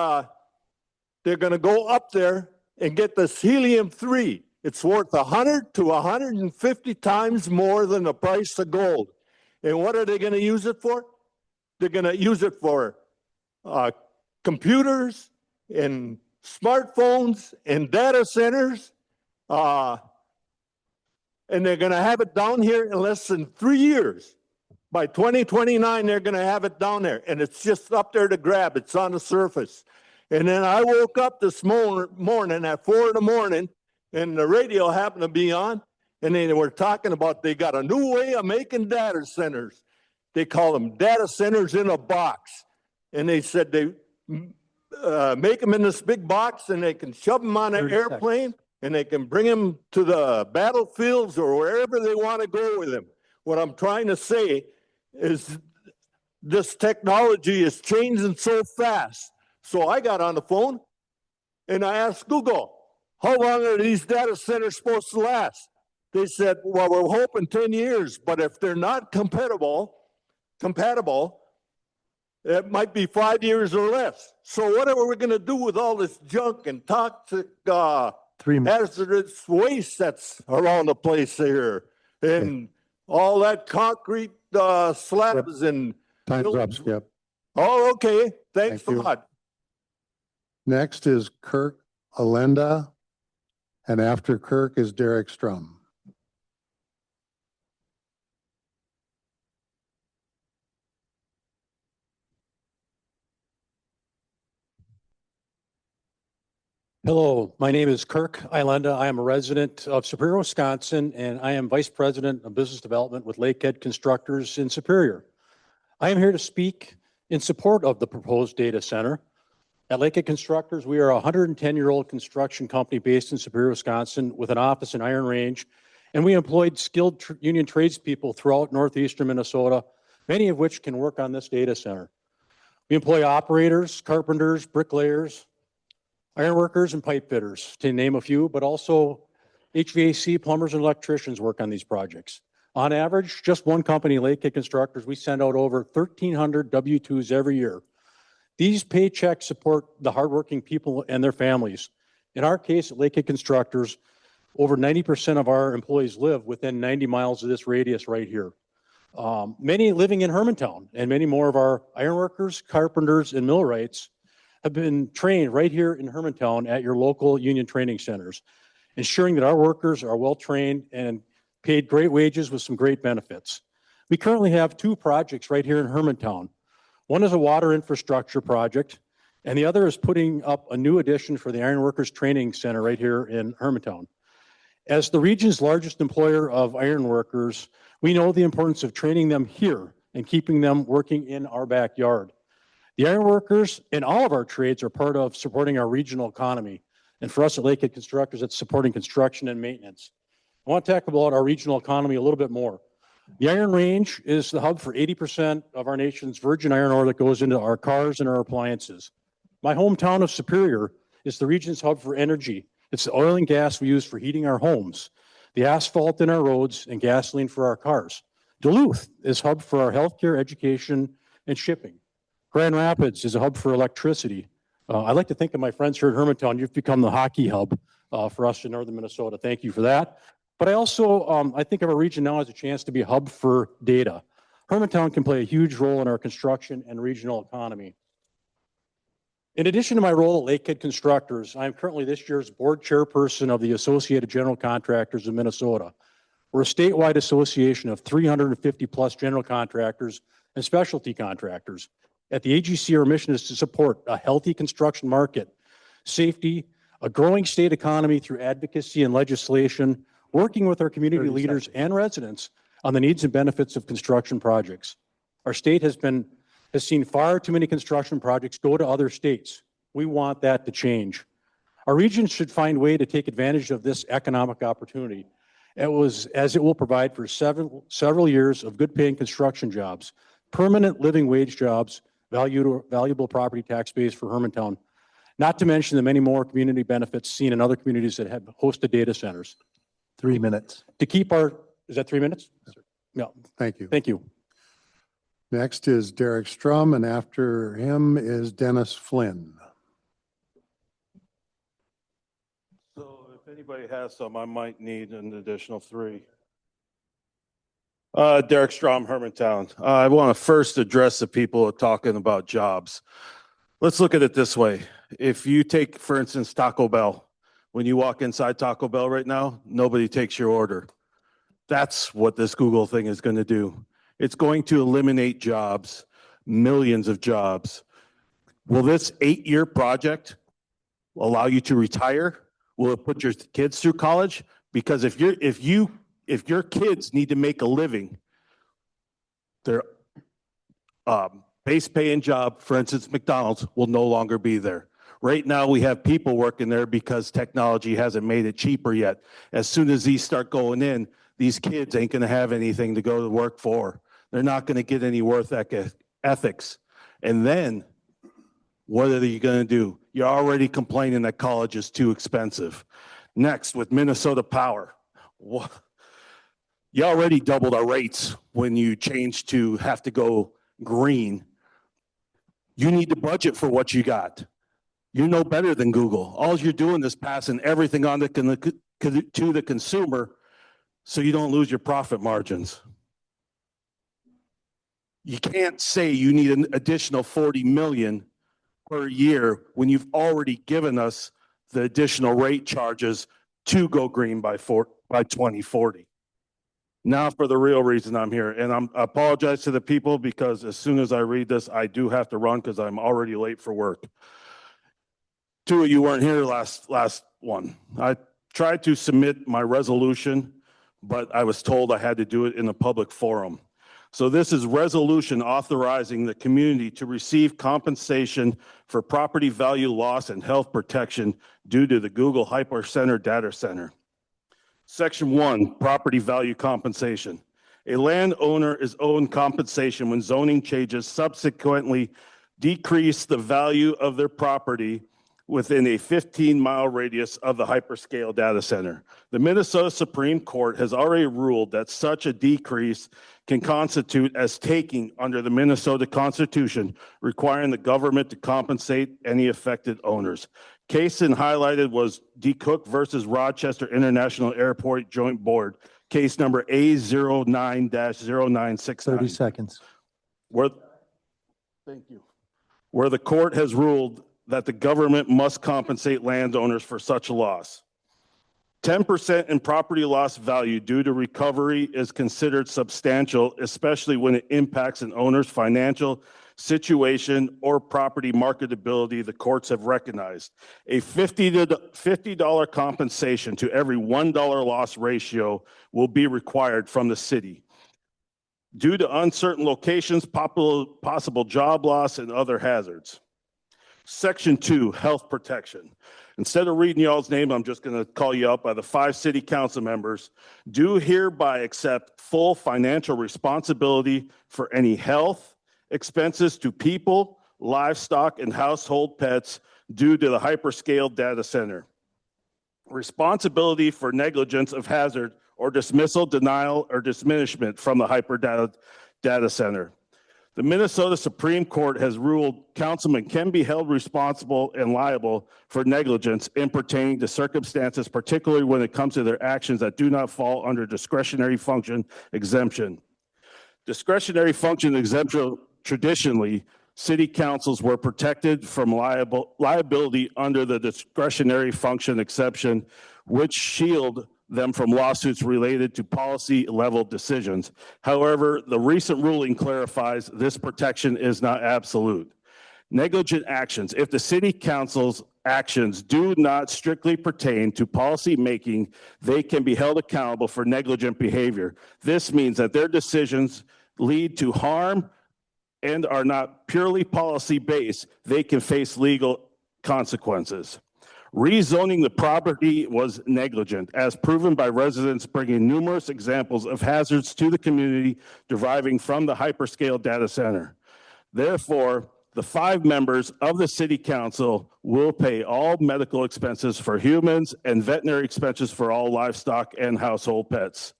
they're going to go up there and get this helium-3. It's worth 100 to 150 times more than the price of gold. And what are they going to use it for? They're going to use it for computers and smartphones and data centers. And they're going to have it down here in less than 3 years. By 2029, they're going to have it down there. And it's just up there to grab. It's on the surface. And then I woke up this morning at 4 in the morning, and the radio happened to be on. And they were talking about they got a new way of making data centers. They call them data centers in a box. And they said they make them in this big box and they can shove them on an airplane and they can bring them to the battlefields or wherever they want to go with them. What I'm trying to say is this technology is changing so fast. So I got on the phone and I asked Google, how long are these data centers supposed to last? They said, well, we're hoping 10 years, but if they're not compatible, it might be 5 years or less. So what are we going to do with all this junk and toxic hazardous waste that's around the place here? And all that concrete slabs and... Time's up, Skip. Oh, okay. Thanks Thank a you. lot. Next is Kirk Allenda, and after Kirk is Derek Strum. Hello, my name is Kirk Ilenda. I am a resident of Superior, Wisconsin, and I am Vice President of Business Development with Lakehead Constructors in Superior. I am here to speak in support of the proposed data center. At Lakehead Constructors, we are a 110-year-old construction company based in Superior, Wisconsin, with an office in Iron Range, and we employed skilled union tradespeople throughout northeastern Minnesota, many of which can work on this data center. We employ operators, carpenters, bricklayers, ironworkers, and pipe fitters, to name a few, but also HVAC, plumbers, and electricians work on these projects. On average, just one company, Lakehead Constructors, we send out over 1,300 W-2s every year. These paychecks support the hardworking people and their families. In our case, at Lakehead Constructors, over 90% of our employees live within 90 miles of this radius right here. Many living in Hermantown, and many more of our ironworkers, carpenters, and millwrights have been trained right here in Hermantown at your local union training centers, ensuring that our workers are well trained and paid great wages with some great benefits. We currently have two projects right here in Hermantown. One is a water infrastructure project, and the other is putting up a new addition for the Ironworkers Training Center right here in Hermantown. As the region's largest employer of ironworkers, we know the importance of training them here and keeping them working in our backyard. The ironworkers in all of our trades are part of supporting our regional economy. And for us at Lakehead Constructors, it's supporting construction and maintenance. I want to talk about our regional economy a little bit more. The Iron Range is the hub for 80% of our nation's virgin iron ore that goes into our cars and our appliances. My hometown of Superior is the region's hub for energy. It's the oil and gas we use for heating our homes, the asphalt in our roads, and gasoline for our cars. Duluth is hub for our healthcare, education, and shipping. Grand Rapids is a hub for electricity. I like to think of my friends here at Hermantown. You've become the hockey hub for us in northern Minnesota. Thank you for that. But I also, I think of our region now as a chance to be a hub for data. Hermantown can play a huge role in our construction and regional economy. In addition to my role at Lakehead Constructors, I am currently this year's board chairperson of the Associated General Contractors of Minnesota. We're a statewide association of 350 plus general contractors and specialty contractors. At the AGC, our mission is to support a healthy construction market, safety, a growing state economy through advocacy and legislation, working with our community leaders and residents on the needs and benefits of construction projects. Our state has seen far too many construction projects go to other states. We want that to change. Our region should find a way to take advantage of this economic opportunity, as it will provide for several years of good paying construction jobs, permanent living wage jobs, valuable property tax base for Hermantown, not to mention the many more community benefits seen in other communities that have hosted data centers. 3 minutes. To keep is that 3 minutes? No. Thank you. Thank you. Next is Derek Strum, and after him is Dennis Flynn. So if anybody has some, I might need an additional 3. Derek Strom, Hermantown. I want to first address the people who are talking about jobs. Let's look at it this way. If you take, for instance, Taco Bell, when you walk inside Taco Bell right now, nobody takes your order. That's what this Google thing is going to do. It's going to eliminate jobs, millions of jobs. Will this 8-year project allow you to retire? Will it put your kids through college? Because if your kids need to make a living, their base paying job, for instance, McDonald's, will no longer be there. Right now, we have people working there because technology hasn't made it cheaper yet. As soon as these start going in, these kids ain't going to have anything to go to work for. They're not going to get any worth ethics. And then, what are you going to do? You're already complaining that college is too expensive. Next, with Minnesota Power. You already doubled our rates when you changed to have to go green. You need to budget for what you got. You know better than Google. All you're doing is passing everything on to the consumer so you don't lose your profit margins. You can't say you need an additional $40 million per year when you've already given us the additional rate charges to go green by 2040. Now for the real reason I'm here, and I apologize to the people because as soon as I read this, I do have to run because I'm already late for work. Two of you weren't here last one. I tried to submit my resolution, but I was told I had to do it in a public forum. So this is resolution authorizing the community to receive compensation for property value loss and health protection due to the Google Hypercenter data center. Section 1, property value compensation. A landowner is owed compensation when zoning changes subsequently decrease the value of their property within a 15-mile radius of the hyperscale data center. The Minnesota Supreme Court has already ruled that such a decrease can constitute as taking under the Minnesota Constitution, requiring the government to compensate any affected owners. Case in highlighted was D. Cook versus Rochester International Airport Joint Board, case number A09-0969. 30 seconds. Thank you. Where the court has ruled that the government must compensate landowners for such a loss. 10% in property loss value due to recovery is considered substantial, especially when it impacts an owner's financial situation or property marketability, the courts have recognized. A $50 compensation to every $1 loss ratio will be required from the city due to uncertain locations, possible job loss, and other hazards. Section 2, health protection. Instead of reading y'all's name, I'm just going to call you out by the 5 city council members. Do hereby accept full financial responsibility for any health expenses to people, livestock, and household pets due to the hyperscale data center. Responsibility for negligence of hazard or dismissal, denial, or diminishment from the data center. The Minnesota Supreme Court has ruled councilmen can be held responsible and liable for negligence in pertaining to circumstances, particularly when it comes to their actions that do not fall under discretionary function exemption. Discretionary function exemption, traditionally, city councils were protected from liability under the discretionary function exception, which shield them from lawsuits related to policy level decisions. However, the recent ruling clarifies this protection is not absolute. Negligent actions. If the city council's actions do not strictly pertain to policy making, they can be held accountable for negligent behavior. This means that their decisions lead to harm and are not purely policy based. They can face legal consequences. Rezoning the property was negligent, as proven by residents bringing numerous examples of hazards to the community deriving from the hyperscale data center. Therefore, the 5 members of the city council will pay all medical expenses for humans and veterinary expenses for all livestock and household pets.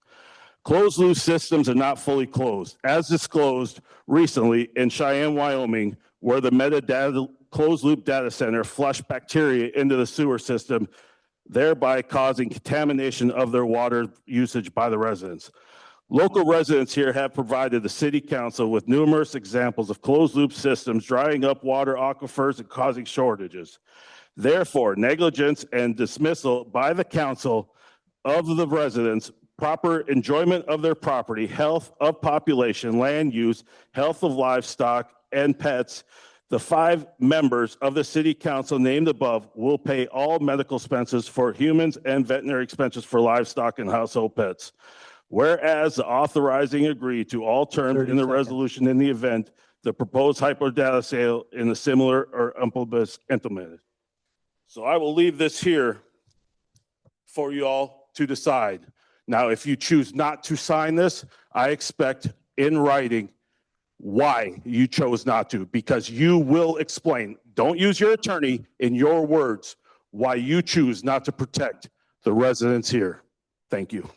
Closed loop systems are not fully closed, as disclosed recently in Cheyenne, Wyoming, where the metadata closed loop data center flushed bacteria into the sewer system, thereby causing contamination of their water usage by the residents. Local residents here have provided the city council with numerous examples of closed loop systems drying up water aquifers and causing shortages. Therefore, negligence and dismissal by the council of the residents, proper enjoyment of their property, health of population, land use, health of livestock and pets, the 5 members of the city council named above will pay all medical expenses for humans and veterinary expenses for livestock and household pets. Whereas the authorizing agree to all terms in the resolution in the event the proposed hyper data sale in a similar or implemented. So I will leave this here for you all to decide. Now, if you choose not to sign this, I expect in writing why you chose not to, because you will explain. Don't use your attorney, in your words, why you choose not to protect the residents here. Thank you.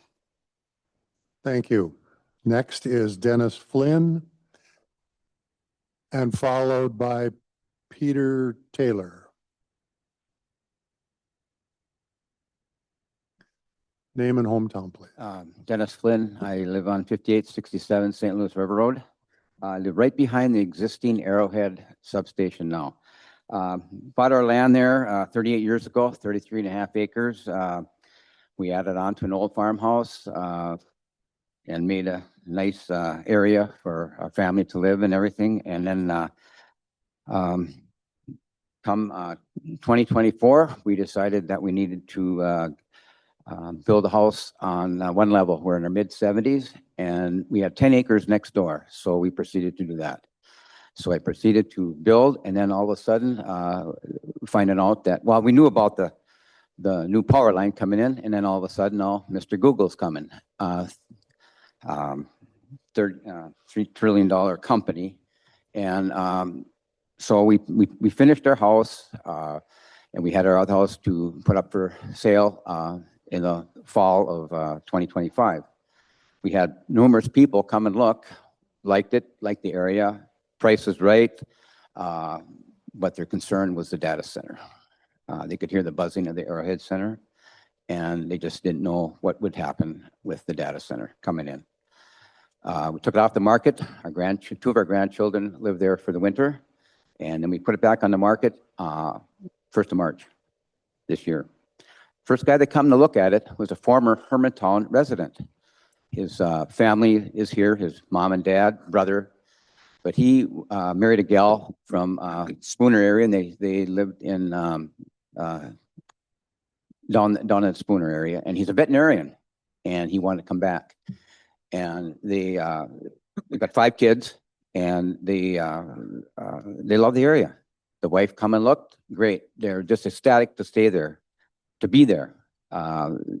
Thank you. Next is Dennis Flynn, and followed by Peter Taylor. Name and hometown, please. Dennis Flynn. I live on 5867 St. Louis River Road. I live right behind the existing Arrowhead substation now. Bought our land there 38 years ago, 33 and a half acres. We added on to an old farmhouse and made a nice area for our family to live and everything. And then come 2024, we decided that we needed to build a house on one level. We're in our mid-70s, and we had 10 acres next door, so we proceeded to do that. So I proceeded to build, and then all of a sudden, finding out that, well, we knew about the new power line coming in, and then all of a sudden, Mr. Google's coming. $3 trillion company. And so we finished our house, and we had our other house to put up for sale in the fall of 2025. We had numerous people come and look, liked it, liked the area, price was right, but their concern was the data center. They could hear the buzzing of the Arrowhead Center, and they just didn't know what would happen with the data center coming in. We took it off the market. Two of our grandchildren lived there for the winter, and then we put it back on the market 1st of March this year. First guy that come to look at it was a former Hermantown resident. His family is here, his mom and dad, brother, but he married a gal from Spooner area, and they lived in down in the Spooner area, and he's a veterinarian, and he wanted to come back. And they got 5 kids, and they love the area. The wife come and looked, great. They're just ecstatic to stay there, to be there.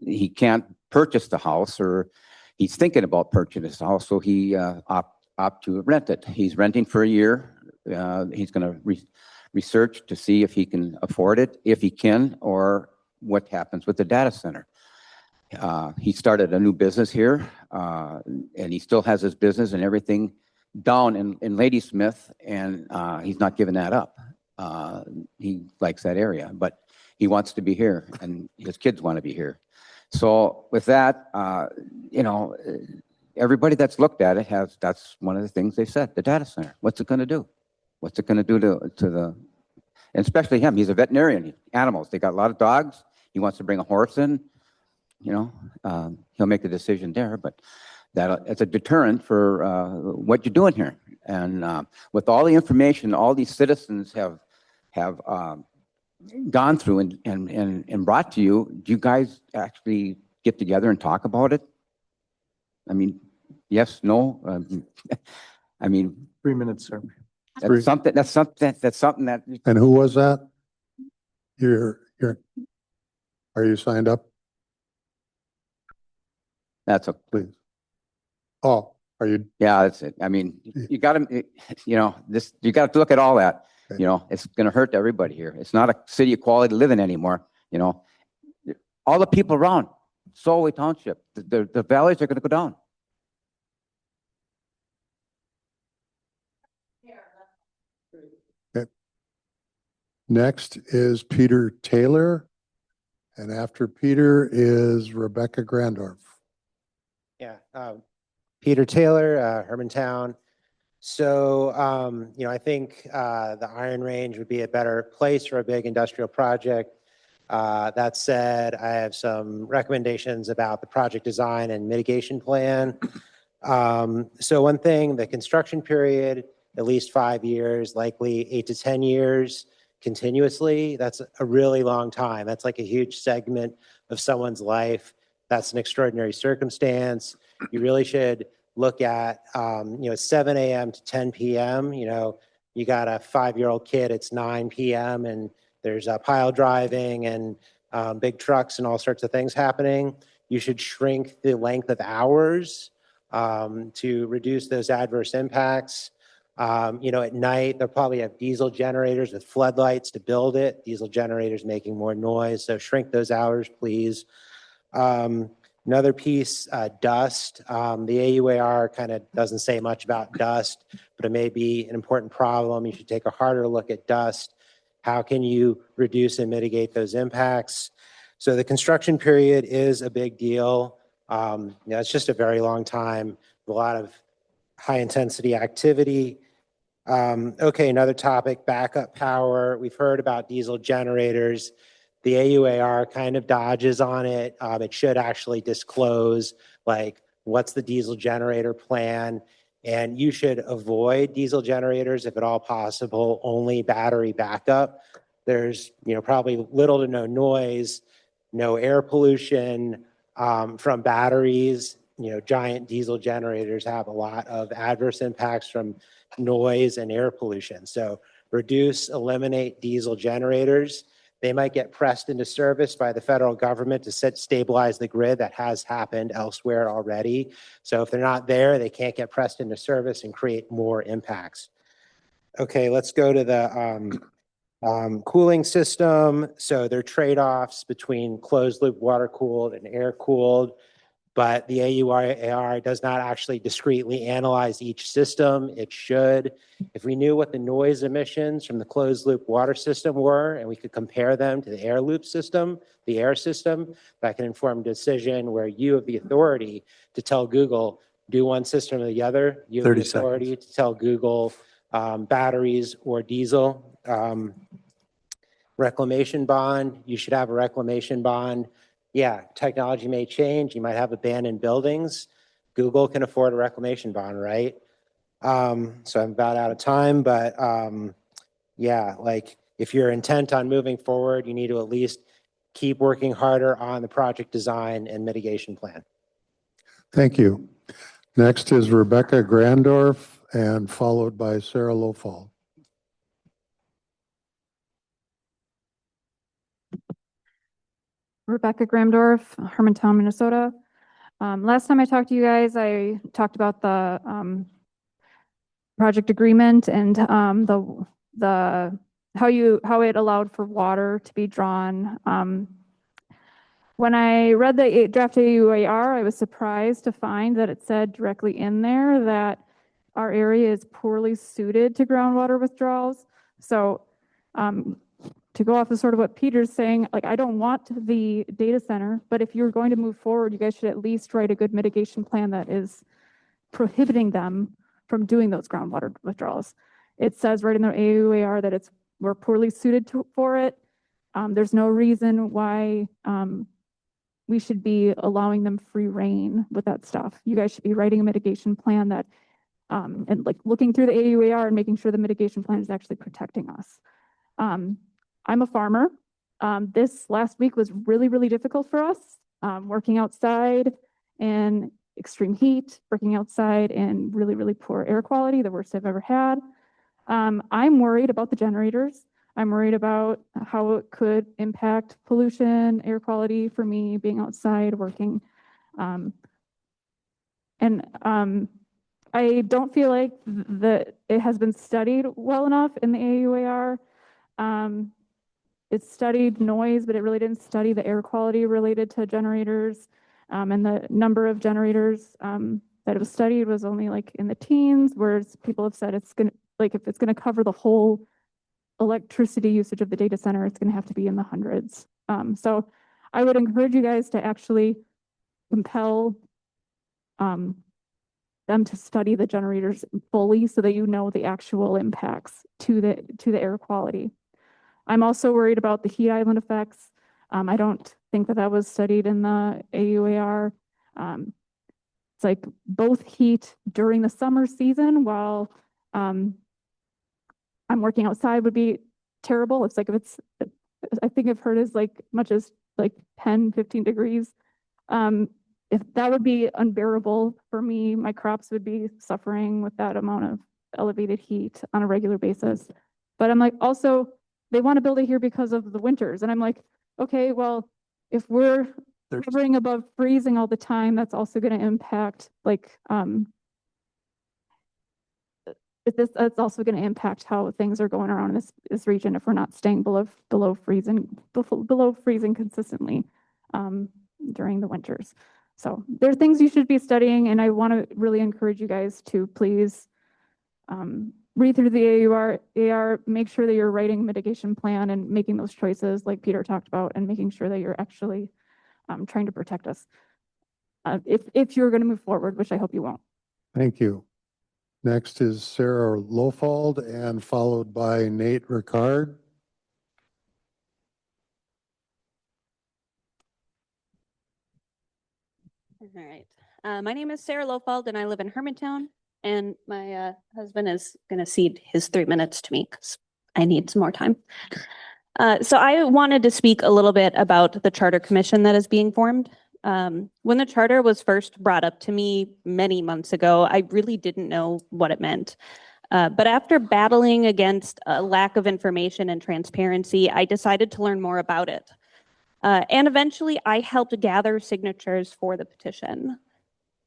He can't purchase the house, or he's thinking about purchasing the house, so he opt to rent it. He's renting for a year. He's going to research to see if he can afford it, if he can, or what happens with the data center. He started a new business here, and he still has his business and everything down in Ladysmith, and he's not giving that up. He likes that area, but he wants to be here, and his kids want to be here. So with that, everybody that's looked at it that's one of the things they said, the data center. What's it going to do? What's it going to do to the, and especially him, he's a veterinarian, animals. They got a lot of dogs. He wants to bring a horse in, he'll make a decision there, but it's a deterrent for what you're doing here. And with all the information, all these citizens have gone through and brought to you, do you guys actually get together and talk about it? I mean, yes, no? I mean. 3 minutes, sir. That's something that. And who was that? Are you signed up? That's please. Oh, are you? Yeah, that's it. I mean, you got to, you got to look at all that. Okay. It's going to hurt everybody here. It's not a city of quality living anymore. All the people around Solway Township, the valleys are going to go down. Okay. Next is Peter Taylor, and after Peter is Rebecca Grandorf. Yeah, Peter Taylor, Hermantown. So, I think the Iron Range would be a better place for a big industrial project. That said, I have some recommendations about the project design and mitigation plan. So one thing, the construction period, at least 5 years, likely 8 to 10 years continuously. That's a really long time. That's like a huge segment of someone's life. That's an extraordinary circumstance. You really should look at, 7 a.m. to 10 p.m. You got a 5-year-old kid, it's 9 p.m. and there's pile driving and big trucks and all sorts of things happening. You should shrink the length of hours to reduce those adverse impacts. At night, they'll probably have diesel generators with floodlights to build it. Diesel generators making more noise, so shrink those hours, please. Another piece, dust. The AUAR kind of doesn't say much about dust, but it may be an important problem. You should take a harder look at dust. How can you reduce and mitigate those impacts? So the construction period is a big deal. It's just a very long time, a lot of high intensity activity. Okay, another topic, backup power. We've heard about diesel generators. The AUAR kind of dodges on it. It should actually disclose like what's the diesel generator plan, and you should avoid diesel generators if at all possible, only battery backup. There's probably little to no noise, no air pollution from batteries. Giant diesel generators have a lot of adverse impacts from noise and air pollution. So reduce, eliminate diesel generators. They might get pressed into service by the federal government to stabilize the grid. That has happened elsewhere already. So if they're not there, they can't get pressed into service and create more impacts. Okay, let's go to the cooling system. So there are trade-offs between closed loop water cooled and air cooled, but the AUAR does not actually discretely analyze each system. It should. If we knew what the noise emissions from the closed loop water system were, and we could compare them to the air loop system, the air system, that can inform a decision where you have the authority to tell Google, do one system or the other. You have the authority to tell Google batteries or diesel. Reclamation bond, you should have a reclamation bond. Yeah, technology may change. You might have abandoned buildings. Google can afford a reclamation bond, right? So I'm about out of time, but yeah, like if you're intent on moving forward, you need to at least keep working harder on the project design and mitigation plan. Thank you. Next is Rebecca Grandorf and followed by Sarah Lofall. Rebecca Gramdorf, Hermantown, Minnesota. Last time I talked to you guys, I talked about the project agreement and how it allowed for water to be drawn. When I read the draft AUAR, I was surprised to find that it said directly in there that our area is poorly suited to groundwater withdrawals. So to go off of sort of what Peter's saying, like I don't want the data center, but if you're going to move forward, you guys should at least write a good mitigation plan that is prohibiting them from doing those groundwater withdrawals. It says right in the AUAR that we're poorly suited for it. There's no reason why we should be allowing them free reign with that stuff. You guys should be writing a mitigation plan that, and like looking through the AUAR and making sure the mitigation plan is actually protecting us. I'm a farmer. This last week was really, really difficult for us, working outside in extreme heat, working outside in really, really poor air quality, the worst I've ever had. I'm worried about the generators. I'm worried about how it could impact pollution, air quality for me being outside working. I don't feel like that it has been studied well enough in the AUAR. It studied noise, but it really didn't study the air quality related to generators. And the number of generators that it was studied was only like in the teens, whereas people have said it's gonna, like if it's gonna cover the whole electricity usage of the data center, it's gonna have to be in the hundreds. So I would encourage you guys to actually compel them to study the generators fully so that you know the actual impacts to the air quality. I'm also worried about the heat island effects. I don't think that was studied in the AUAR. It's like both heat during the summer season while I'm working outside would be terrible. It's like I think I've heard as like much as like 10, 15 degrees. If that would be unbearable for me, my crops would be suffering with that amount of elevated heat on a regular basis. But I'm like, also, they want to build it here because of the winters. And I'm like, okay, well, if we're hovering above freezing all the time, that's also going to impact like, that's also going to impact how things are going around in this region if we're not staying below freezing consistently during the winters. So there are things you should be studying, and I want to really encourage you guys to please read through the AUAR, make sure that you're writing a mitigation plan and making those choices like Peter talked about, and making sure that you're actually trying to protect us if you're going to move forward, which I hope you won't. Thank you. Next is Sarah Lofald and followed by Nate Ricard. All right. My name is Sarah Lofald and I live in Hermantown. And my husband is going to cede his 3 minutes to me because I need some more time. So I wanted to speak a little bit about the charter commission that is being formed. When the charter was first brought up to me many months ago, I really didn't know what it meant. But after battling against a lack of information and transparency, I decided to learn more about it. And eventually, I helped gather signatures for the petition.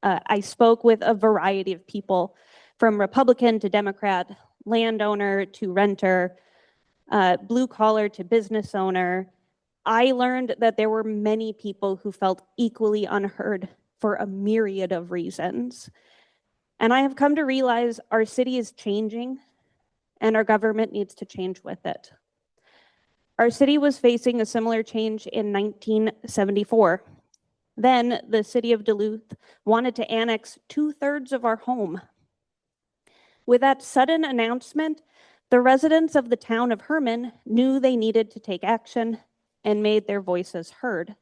I spoke with a variety of people, from Republican to Democrat, landowner to renter, blue collar to business owner. I learned that there were many people who felt equally unheard for a myriad of reasons. And I have come to realize our city is changing and our government needs to change with it. Our city was facing a similar change in 1974. Then the city of Duluth wanted to annex 2/3 of our home. With that sudden announcement, the residents of the town of Herman knew they needed to take action and made their voices heard.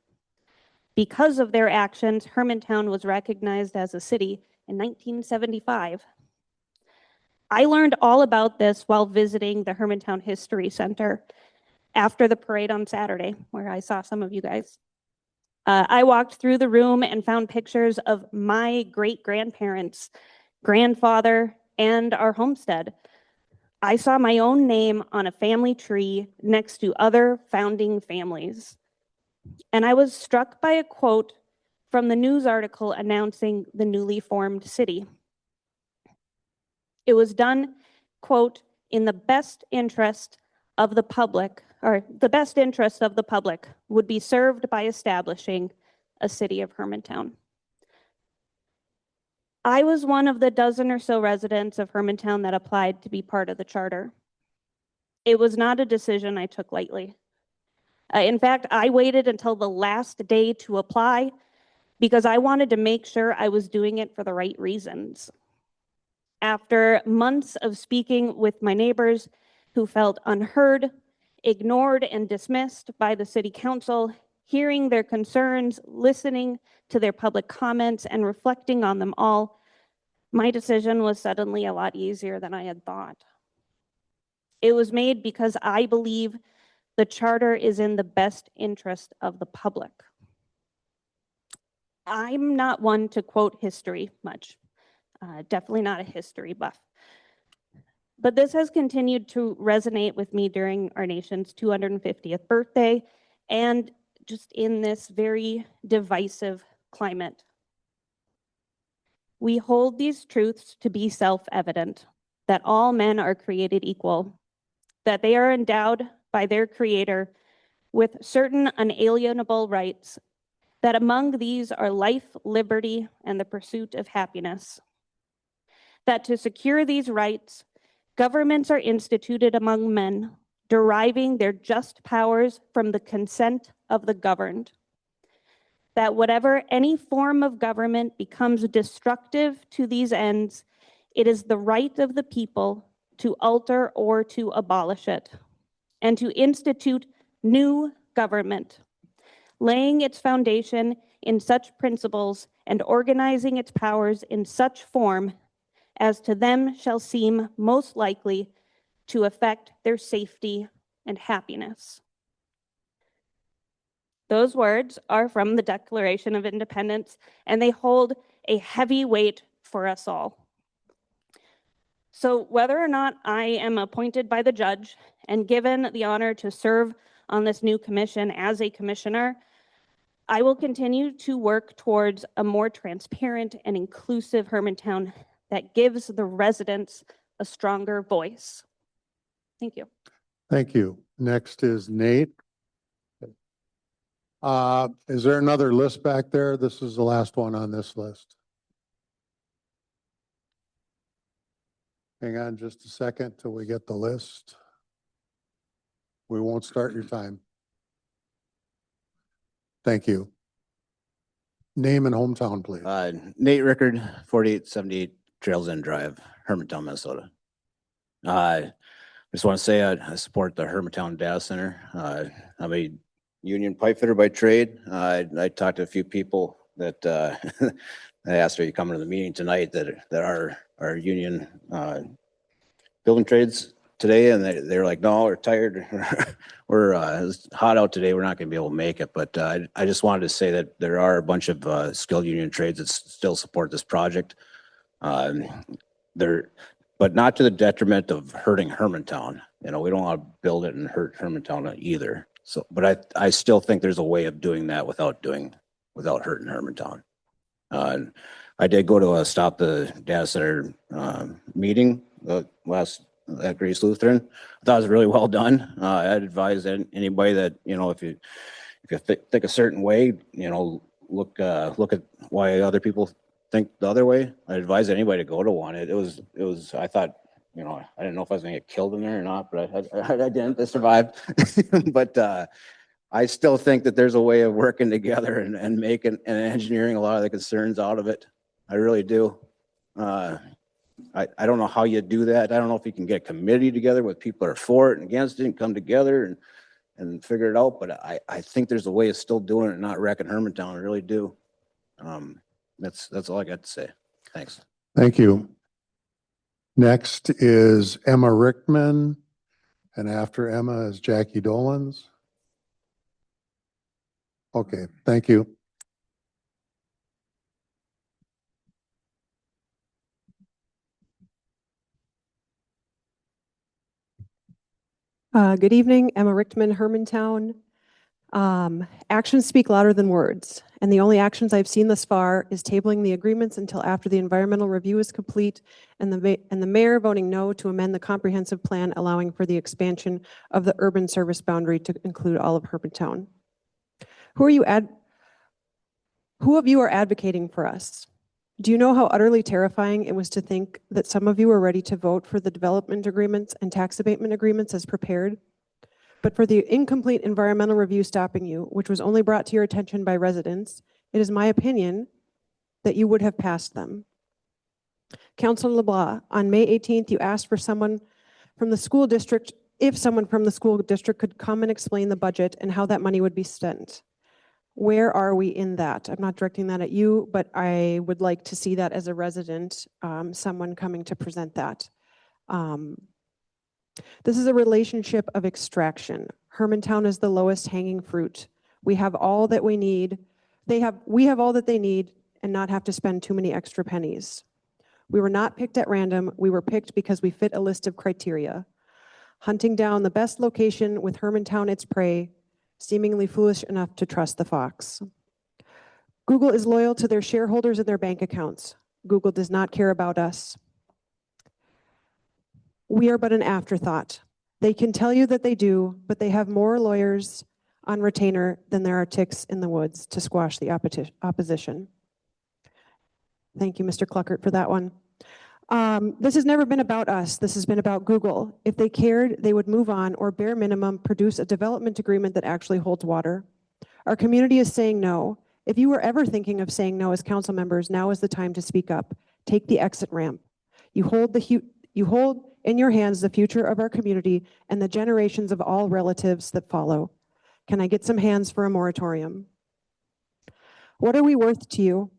Because of their actions, Hermantown was recognized as a city in 1975. I learned all about this while visiting the Hermantown History Center after the parade on Saturday, where I saw some of you guys. I walked through the room and found pictures of my great-grandparents, grandfather, and our homestead. I saw my own name on a family tree next to other founding families. And I was struck by a quote from the news article announcing the newly formed city. It was done, quote, in the best interest of the public, or the best interest of the public would be served by establishing a city of Hermantown. I was one of the dozen or so residents of Hermantown that applied to be part of the charter. It was not a decision I took lightly. In fact, I waited until the last day to apply because I wanted to make sure I was doing it for the right reasons. After months of speaking with my neighbors who felt unheard, ignored, and dismissed by the city council, hearing their concerns, listening to their public comments, and reflecting on them all, my decision was suddenly a lot easier than I had thought. It was made because I believe the charter is in the best interest of the public. I'm not one to quote history much. Definitely not a history buff. But this has continued to resonate with me during our nation's 250th birthday and just in this very divisive climate. We hold these truths to be self-evident, that all men are created equal, that they are endowed by their Creator with certain unalienable rights, that among these are life, liberty, and the pursuit of happiness. That to secure these rights, governments are instituted among men, deriving their just powers from the consent of the governed. That whatever any form of government becomes destructive to these ends, it is the right of the people to alter or to abolish it, and to institute new government, laying its foundation in such principles and organizing its powers in such form as to them shall seem most likely to affect their safety and happiness. Those words are from the Declaration of Independence, and they hold a heavy weight for us all. So whether or not I am appointed by the judge and given the honor to serve on this new commission as a commissioner, I will continue to work towards a more transparent and inclusive Hermantown that gives the residents a stronger voice. Thank you. Thank you. Next is Nate. Is there another list back there? This is the last one on this list. Hang on just a second till we get the list. We won't start your time. Thank you. Name and hometown, please. Nate Rickard, 4878 Trails End Drive, Hermantown, Minnesota. I just want to say I support the Hermantown Data Center. I'm a union pipe fitter by trade. I talked to a few people that I asked, are you coming to the meeting tonight that are union building trades today? And they're like, no, we're tired. It's hot out today. We're not going to be able to make it. But I just wanted to say that there are a bunch of skilled union trades that still support this project. But not to the detriment of hurting Hermantown. You know, we don't want to build it and hurt Hermantown either. So, but I still think there's a way of doing that without hurting Hermantown. I did go to a Stop the Data Center meeting last at Grace Lutheran. I thought it was really well done. I'd advise anybody that, you know, if you think a certain way, you know, look at why other people think the other way. I advise anybody to go to one. It was I thought, you know, I didn't know if I was gonna get killed in there or not, but I didn't. I survived. But I still think that there's a way of working together and making and engineering a lot of the concerns out of it. I really do. I don't know how you do that. I don't know if you can get a committee together with people that are for it and against it and come together and figure it out. But I think there's a way of still doing it and not wrecking Hermantown. I really do. That's all I got to say. Thanks. Thank you. Next is Emma Rickman, and after Emma is Jackie Dolans. Okay, thank you. Good evening, Emma Richtman, Hermantown. Actions speak louder than words, and the only actions I've seen thus far is tabling the agreements until after the environmental review is complete and the mayor voting no to amend the comprehensive plan allowing for the expansion of the urban service boundary to include all of Hermantown. Who of you are advocating for us? Do you know how utterly terrifying it was to think that some of you were ready to vote for the development agreements and tax abatement agreements as prepared? But for the incomplete environmental review stopping you, which was only brought to your attention by residents, it is my opinion that you would have passed them. Councilor LeBlanc, on May 18th, you asked for someone from the school district, if someone from the school district could come and explain the budget and how that money would be spent. Where are we in that? I'm not directing that at you, but I would like to see that as a resident, someone coming to present that. This is a relationship of extraction. Hermantown is the lowest hanging fruit. We have all that we need. We have all that they need and not have to spend too many extra pennies. We were not picked at random. We were picked because we fit a list of criteria. Hunting down the best location with Hermantown its prey, seemingly foolish enough to trust the fox. Google is loyal to their shareholders and their bank accounts. Google does not care about us. We are but an afterthought. They can tell you that they do, but they have more lawyers on retainer than there are ticks in the woods to squash the opposition. Thank you, Mr. Cluckert, for that one. This has never been about us. This has been about Google. If they cared, they would move on or bare minimum produce a development agreement that actually holds water. Our community is saying no. If you were ever thinking of saying no as council members, now is the time to speak up. Take the exit ramp. You hold in your hands the future of our community and the generations of all relatives that follow. Can I get some hands for a moratorium? What are we worth to you?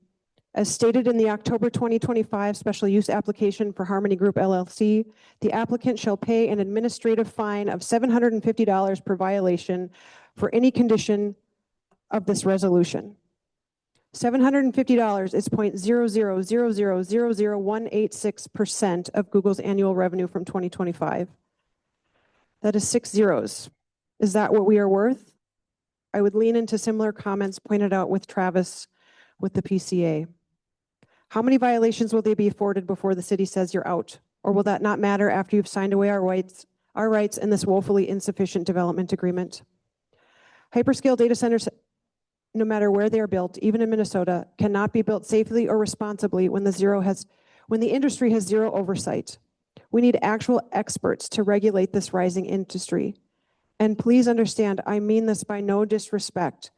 As stated in the October 2025 special use application for Harmony Group LLC, the applicant shall pay an administrative fine of $750 per violation for any condition of this resolution. $750 is 0.000000186% of Google's annual revenue from 2025. That is 6 zeros. Is that what we are worth? I would lean into similar comments pointed out with Travis with the PCA. How many violations will they be afforded before the city says you're out? Or will that not matter after you've signed away our rights in this woefully insufficient development agreement? Hyperscale data centers, no matter where they are built, even in Minnesota, cannot be built safely or responsibly when the industry has zero oversight. We need actual experts to regulate this rising industry. And please understand, I mean this by no disrespect,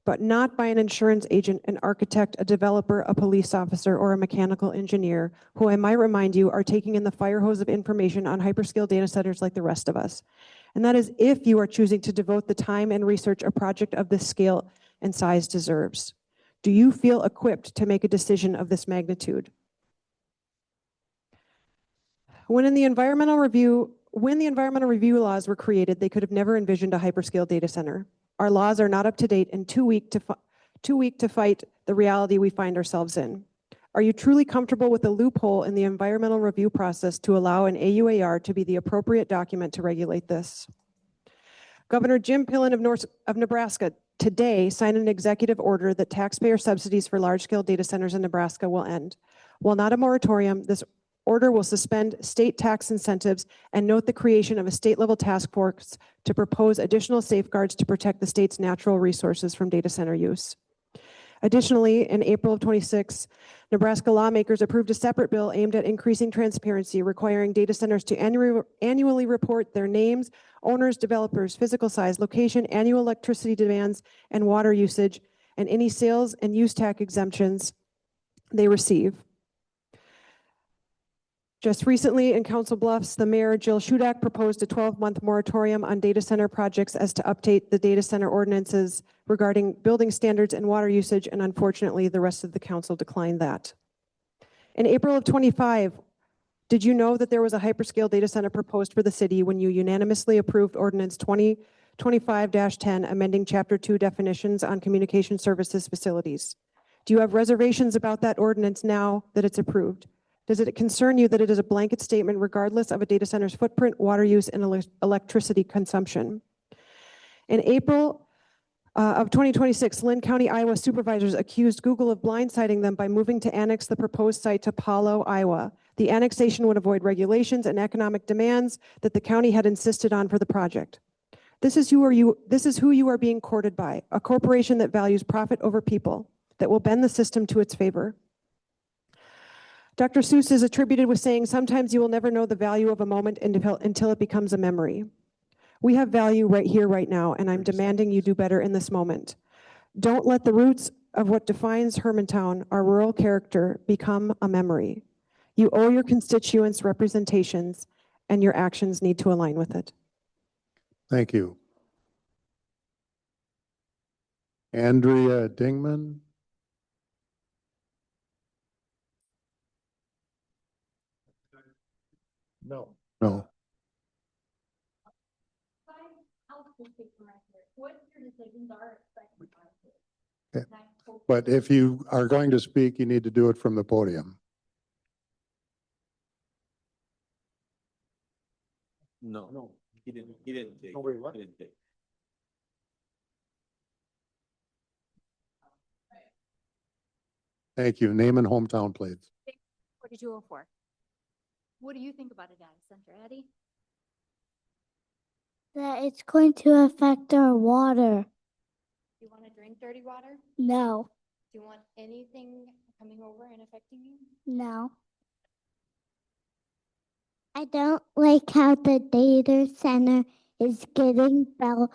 but not by an insurance agent, an architect, a developer, a police officer, or a mechanical engineer, who I might remind you are taking in the fire hose of information on hyperscale data centers like the rest of us. And that is if you are choosing to devote the time and research a project of this scale and size deserves. Do you feel equipped to make a decision of this magnitude? When the environmental review laws were created, they could have never envisioned a hyperscale data center. Our laws are not up to date and too weak to fight the reality we find ourselves in. Are you truly comfortable with a loophole in the environmental review process to allow an AUAR to be the appropriate document to regulate this? Governor Jim Pillen of Nebraska today signed an executive order that taxpayer subsidies for large-scale data centers in Nebraska will end. While not a moratorium, this order will suspend state tax incentives and note the creation of a state-level task force to propose additional safeguards to protect the state's natural resources from data center use. Additionally, in April of 26, Nebraska lawmakers approved a separate bill aimed at increasing transparency, requiring data centers to annually report their names, owners, developers, physical size, location, annual electricity demands, and water usage, and any sales and use tax exemptions they receive. Just recently in Council Bluffs, the mayor, Jill Shudak, proposed a 12-month moratorium on data center projects as to update the data center ordinances regarding building standards and water usage, and unfortunately, the rest of the council declined that. In April of 25, did you know that there was a hyperscale data center proposed for the city when you unanimously approved Ordinance 2025-10, amending Chapter 2 definitions on communication services facilities? Do you have reservations about that ordinance now that it's approved? Does it concern you that it is a blanket statement regardless of a data center's footprint, water use, and electricity consumption? In April of 2026, Lynn County, Iowa supervisors accused Google of blindsiding them by moving to annex the proposed site to Palo, Iowa. The annexation would avoid regulations and economic demands that the county had insisted on for the project. This is who you are being courted by, a corporation that values profit over people, that will bend the system to its favor. Dr. Seuss is attributed with saying, "Sometimes you will never know the value of a moment until it becomes a memory." We have value right here, right now, and I'm demanding you do better in this moment. Don't let the roots of what defines Hermantown, our rural character, become a memory. You owe your constituents representations, and your actions need to align with it. Thank you. Andrea Dingman. No. No. Okay. But if you are going to speak, you need to do it from the podium. No, he didn't take. Oh, wait, what? He didn't take. Thank you. Name and hometown, please. 4204. What do you think about a data center, Eddie? That it's going to affect our water. Do you want to drink dirty water? No, Do you want anything coming over and affecting you? no. I don't like how the data center is getting built.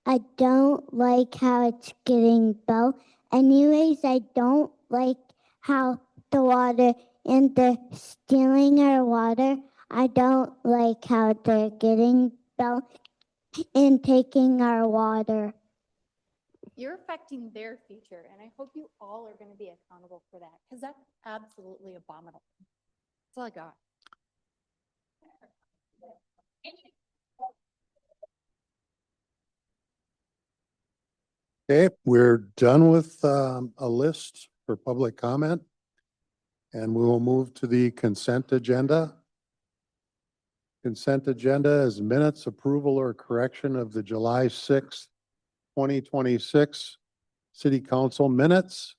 I don't like how it's getting built. Anyways, I don't like how the water and they're stealing our water. I don't like how they're getting built and taking our water. You're affecting their future, and I hope you all are going to be accountable for that, because that's absolutely abominable. That's all I got. Okay, we're done with a list for public comment. And we will move to the consent agenda. Consent agenda is minutes approval or correction of the July 6th, 2026 City Council minutes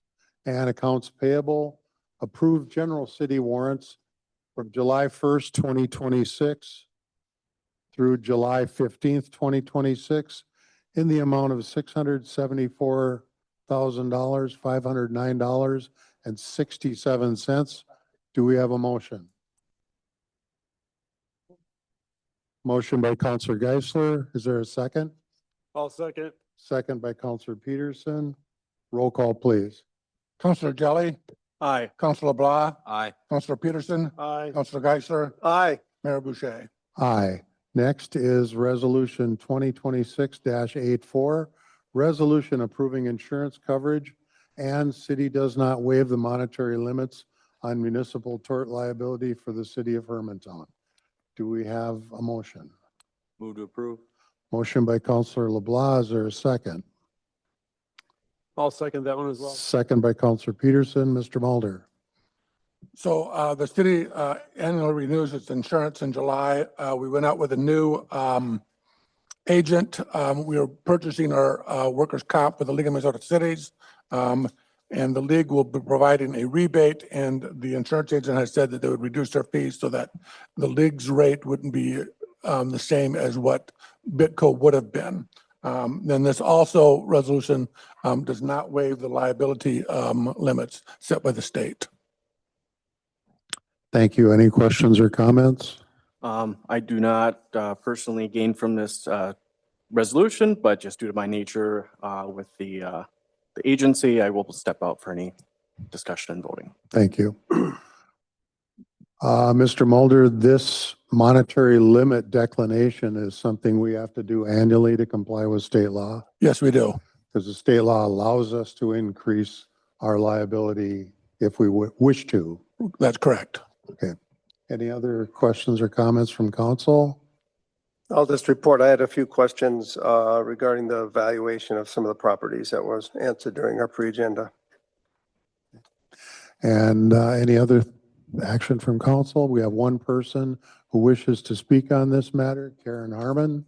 and accounts payable. Approved general city warrants from July 1st, 2026 through July 15th, 2026 in the amount of $674,000, $509.67. Do we have a motion? Motion by Counselor Geisler. Is there a second? I'll second. second by Counselor Peterson. Roll call, please. Counselor Jelly, Aye. Counselor Blah, Aye. Counselor Peterson, Aye. Counselor Geisler, Aye. Mayor Boucher. Aye. Next is Resolution 2026-84, resolution approving insurance coverage and city does not waive the monetary limits on municipal tort liability for the city of Hermantown. Do we have a motion? Move to approve. Motion by Counselor LeBlanc. Is there a second? I'll second that one as well. Second by Counselor Peterson. Mr. Mulder. So the city annually renews its insurance in July. We went out with a new agent. We are purchasing our workers' comp with the League of Minnesota Cities. And the league will be providing a rebate, and the insurance agent has said that they would reduce their fees so that the league's rate wouldn't be the same as what Bitco would have been. Then this also resolution does not waive the liability limits set by the state. Thank you. Any questions or comments? I do not personally gain from this resolution, but just due to my nature with the agency, I will step out for any discussion and voting. Thank you. Mr. Mulder, this monetary limit declination is something we have to do annually to comply with state law? Yes, we do. Because the state law allows us to increase our liability if we wish to. That's correct. Okay. Any other questions or comments from council? I'll just report, I had a few questions regarding the valuation of some of the properties that was answered during our pre-agenda. And any other action from council? We have one person who wishes to speak on this matter, Karen Harmon.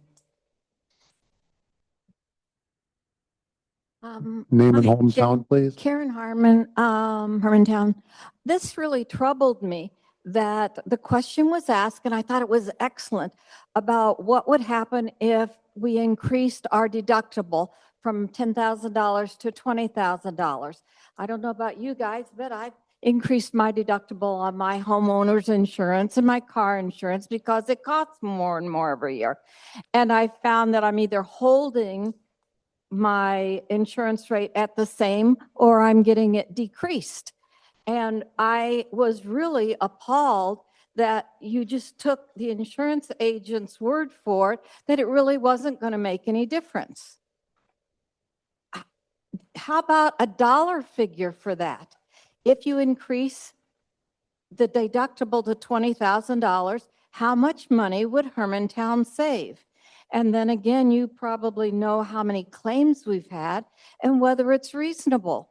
Name and hometown, please. Karen Harmon, Hermantown. This really troubled me that the question was asked, and I thought it was excellent, about what would happen if we increased our deductible from $10,000 to $20,000. I don't know about you guys, but I've increased my deductible on my homeowner's insurance and my car insurance because it costs more and more every year. And I found that I'm either holding my insurance rate at the same or I'm getting it decreased. And I was really appalled that you just took the insurance agent's word for it, that it really wasn't going to make any difference. How about a dollar figure for that? If you increase the deductible to $20,000, how much money would Hermantown save? And then again, you probably know how many claims we've had and whether it's reasonable.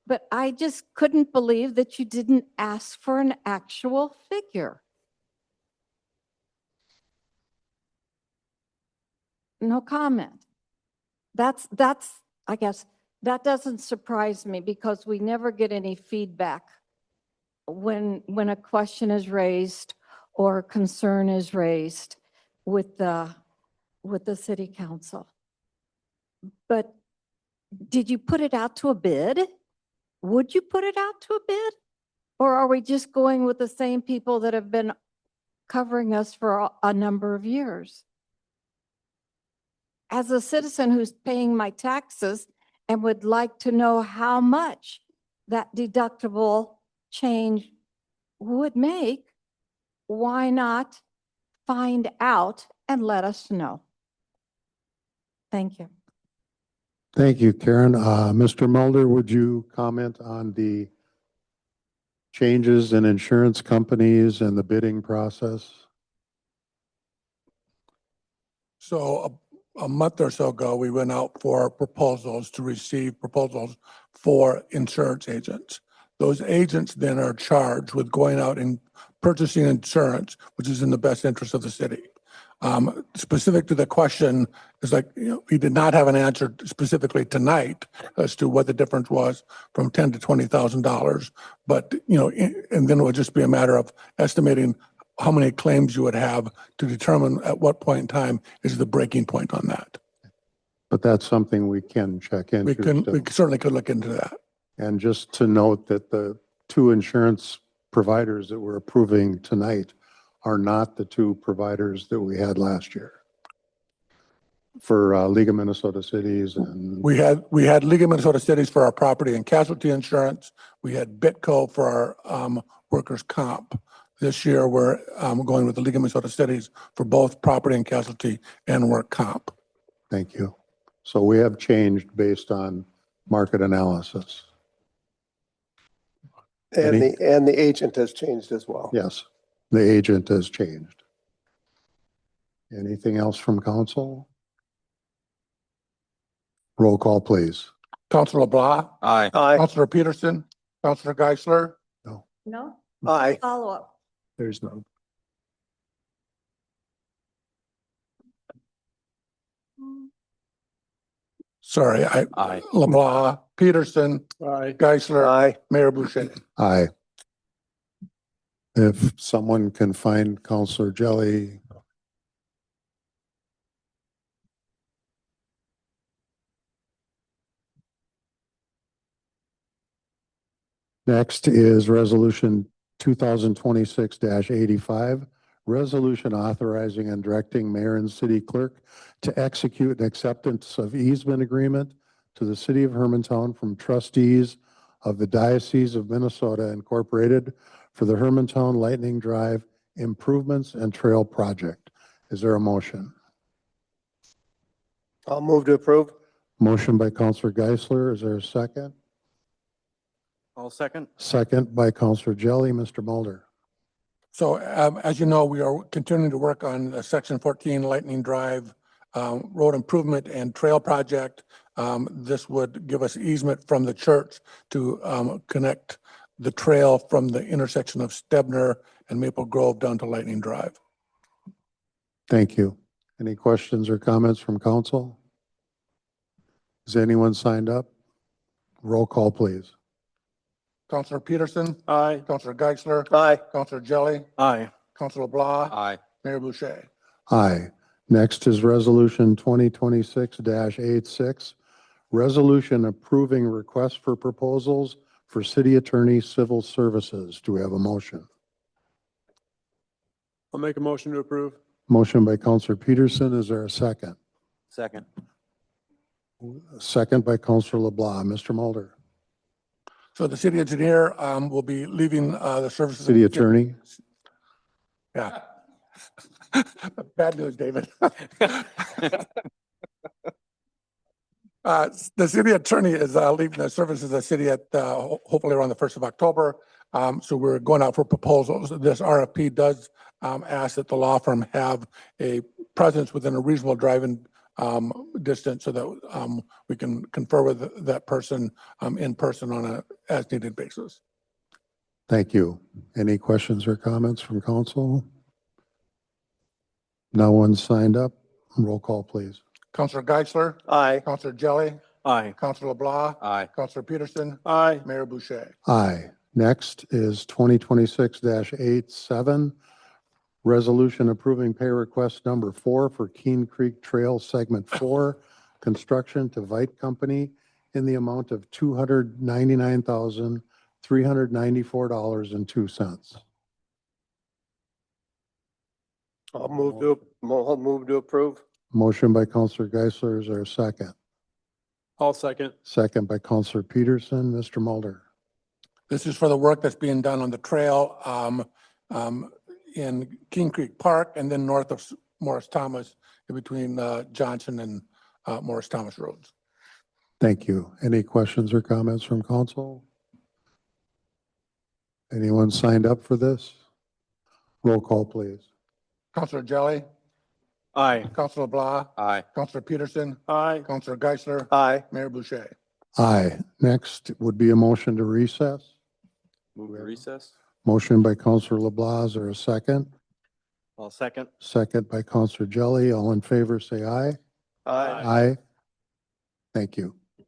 But I just couldn't believe that you didn't ask for an actual figure. No comment. That's, I guess, that doesn't surprise me because we never get any feedback when a question is raised or a concern is raised with the city council. But did you put it out to a bid? Would you put it out to a bid? Or are we just going with the same people that have been covering us for a number of years? As a citizen who's paying my taxes and would like to know how much that deductible change would make, why not find out and let us know? Thank you. Thank you, Karen. Mr. Mulder, would you comment on the changes in insurance companies and the bidding process? So a month or so ago, we went out for proposals to receive proposals for insurance agents. Those agents then are charged with going out and purchasing insurance, which is in the best interest of the city. Specific to the question is like, we did not have an answer specifically tonight as to what the difference was from $10,000 to $20,000. But, and then it would just be a matter of estimating how many claims you would have to determine at what point in time is the breaking point on that. But that's something we can check into. We certainly could look into that. And just to note that the two insurance providers that we're approving tonight are not the two providers that we had last year. for League of Minnesota Cities and We had League of Minnesota Cities for our property and casualty insurance. We had Bitco for our workers' comp. This year, we're going with the League of Minnesota Cities for both property and casualty and work comp. thank you. So we have changed based on market analysis. And Any- the agent has changed as well. Yes, the agent has changed. Anything else from council? Roll call, please. Councilor LeBlanc, Aye. Aye. Councilor Peterson, Councilor Geisler, No? Aye. Follow-up. There's none. sorry, Aye. LeBlanc, Peterson, Aye. Geisler, Aye. Mayor Boucher. Aye. If someone can find Counselor Jelly. Next is Resolution 2026-85, resolution authorizing and directing mayor and city clerk to execute an acceptance of easement agreement to the city of Hermantown from trustees of the Diocese of Minnesota Incorporated for the Hermantown Lightning Drive Improvements and Trail Project. Is there a motion? I'll move to approve. Motion by Counselor Geisler. Is there a second? I'll second. Second by Counselor Jelly. Mr. Mulder. So as you know, we are continuing to work on Section 14 Lightning Drive Road Improvement and Trail Project. This would give us easement from the church to connect the trail from the intersection of Stebner and Maple Grove down to Lightning Drive. Thank you. Any questions or comments from council? Is anyone signed up? Roll call, please. Councilor Peterson, Aye. Councilor Geisler, Aye. Councilor Jelly, Aye. Councilor LeBlanc, Aye. Mayor Boucher. Aye. Next is Resolution 2026-86, resolution approving request for proposals for city attorney civil services. Do we have a motion? I'll make a motion to approve. Motion by Counselor Peterson. Is there a second? Second. Second by Counselor LeBlanc. Mr. Mulder. So the city engineer will be leaving the services. City attorney. Yeah. Bad news, David. The city attorney is leaving the services of the city at hopefully around the 1st of October. So we're going out for proposals. This RFP does ask that the law firm have a presence within a reasonable driving distance so that we can confer with that person in person on a as needed basis. Thank you. Any questions or comments from council? No one signed up. Roll call, please. Councilor Geisler, Aye. Councilor Jelly, Aye. Councilor LeBlanc, Aye. Councilor Peterson, Aye. Mayor Boucher. Aye. Next is 2026-87, resolution approving pay request number 4 for Keene Creek Trail Segment 4, construction to Vite Company in the amount of $299,394.02. I'll move to approve. Motion by Counselor Geisler. Is there a second? I'll second. Second by Counselor Peterson. Mr. Mulder. This is for the work that's being done on the trail in King Creek Park and then north of Morris Thomas in between Johnson and Morris Thomas Roads. Thank you. Any questions or comments from council? Anyone signed up for this? Roll call, please. Councilor Jelly, Aye. Councilor LeBlanc, Aye. Councilor Peterson, Aye. Councilor Geisler, Aye. Mayor Boucher. Aye. Next would be a motion to recess. Move to recess. Motion by Counselor LeBlanc. Is there a second? I'll second. Second by Counselor Jelly. All in favor, say aye. Aye. Aye. Thank you.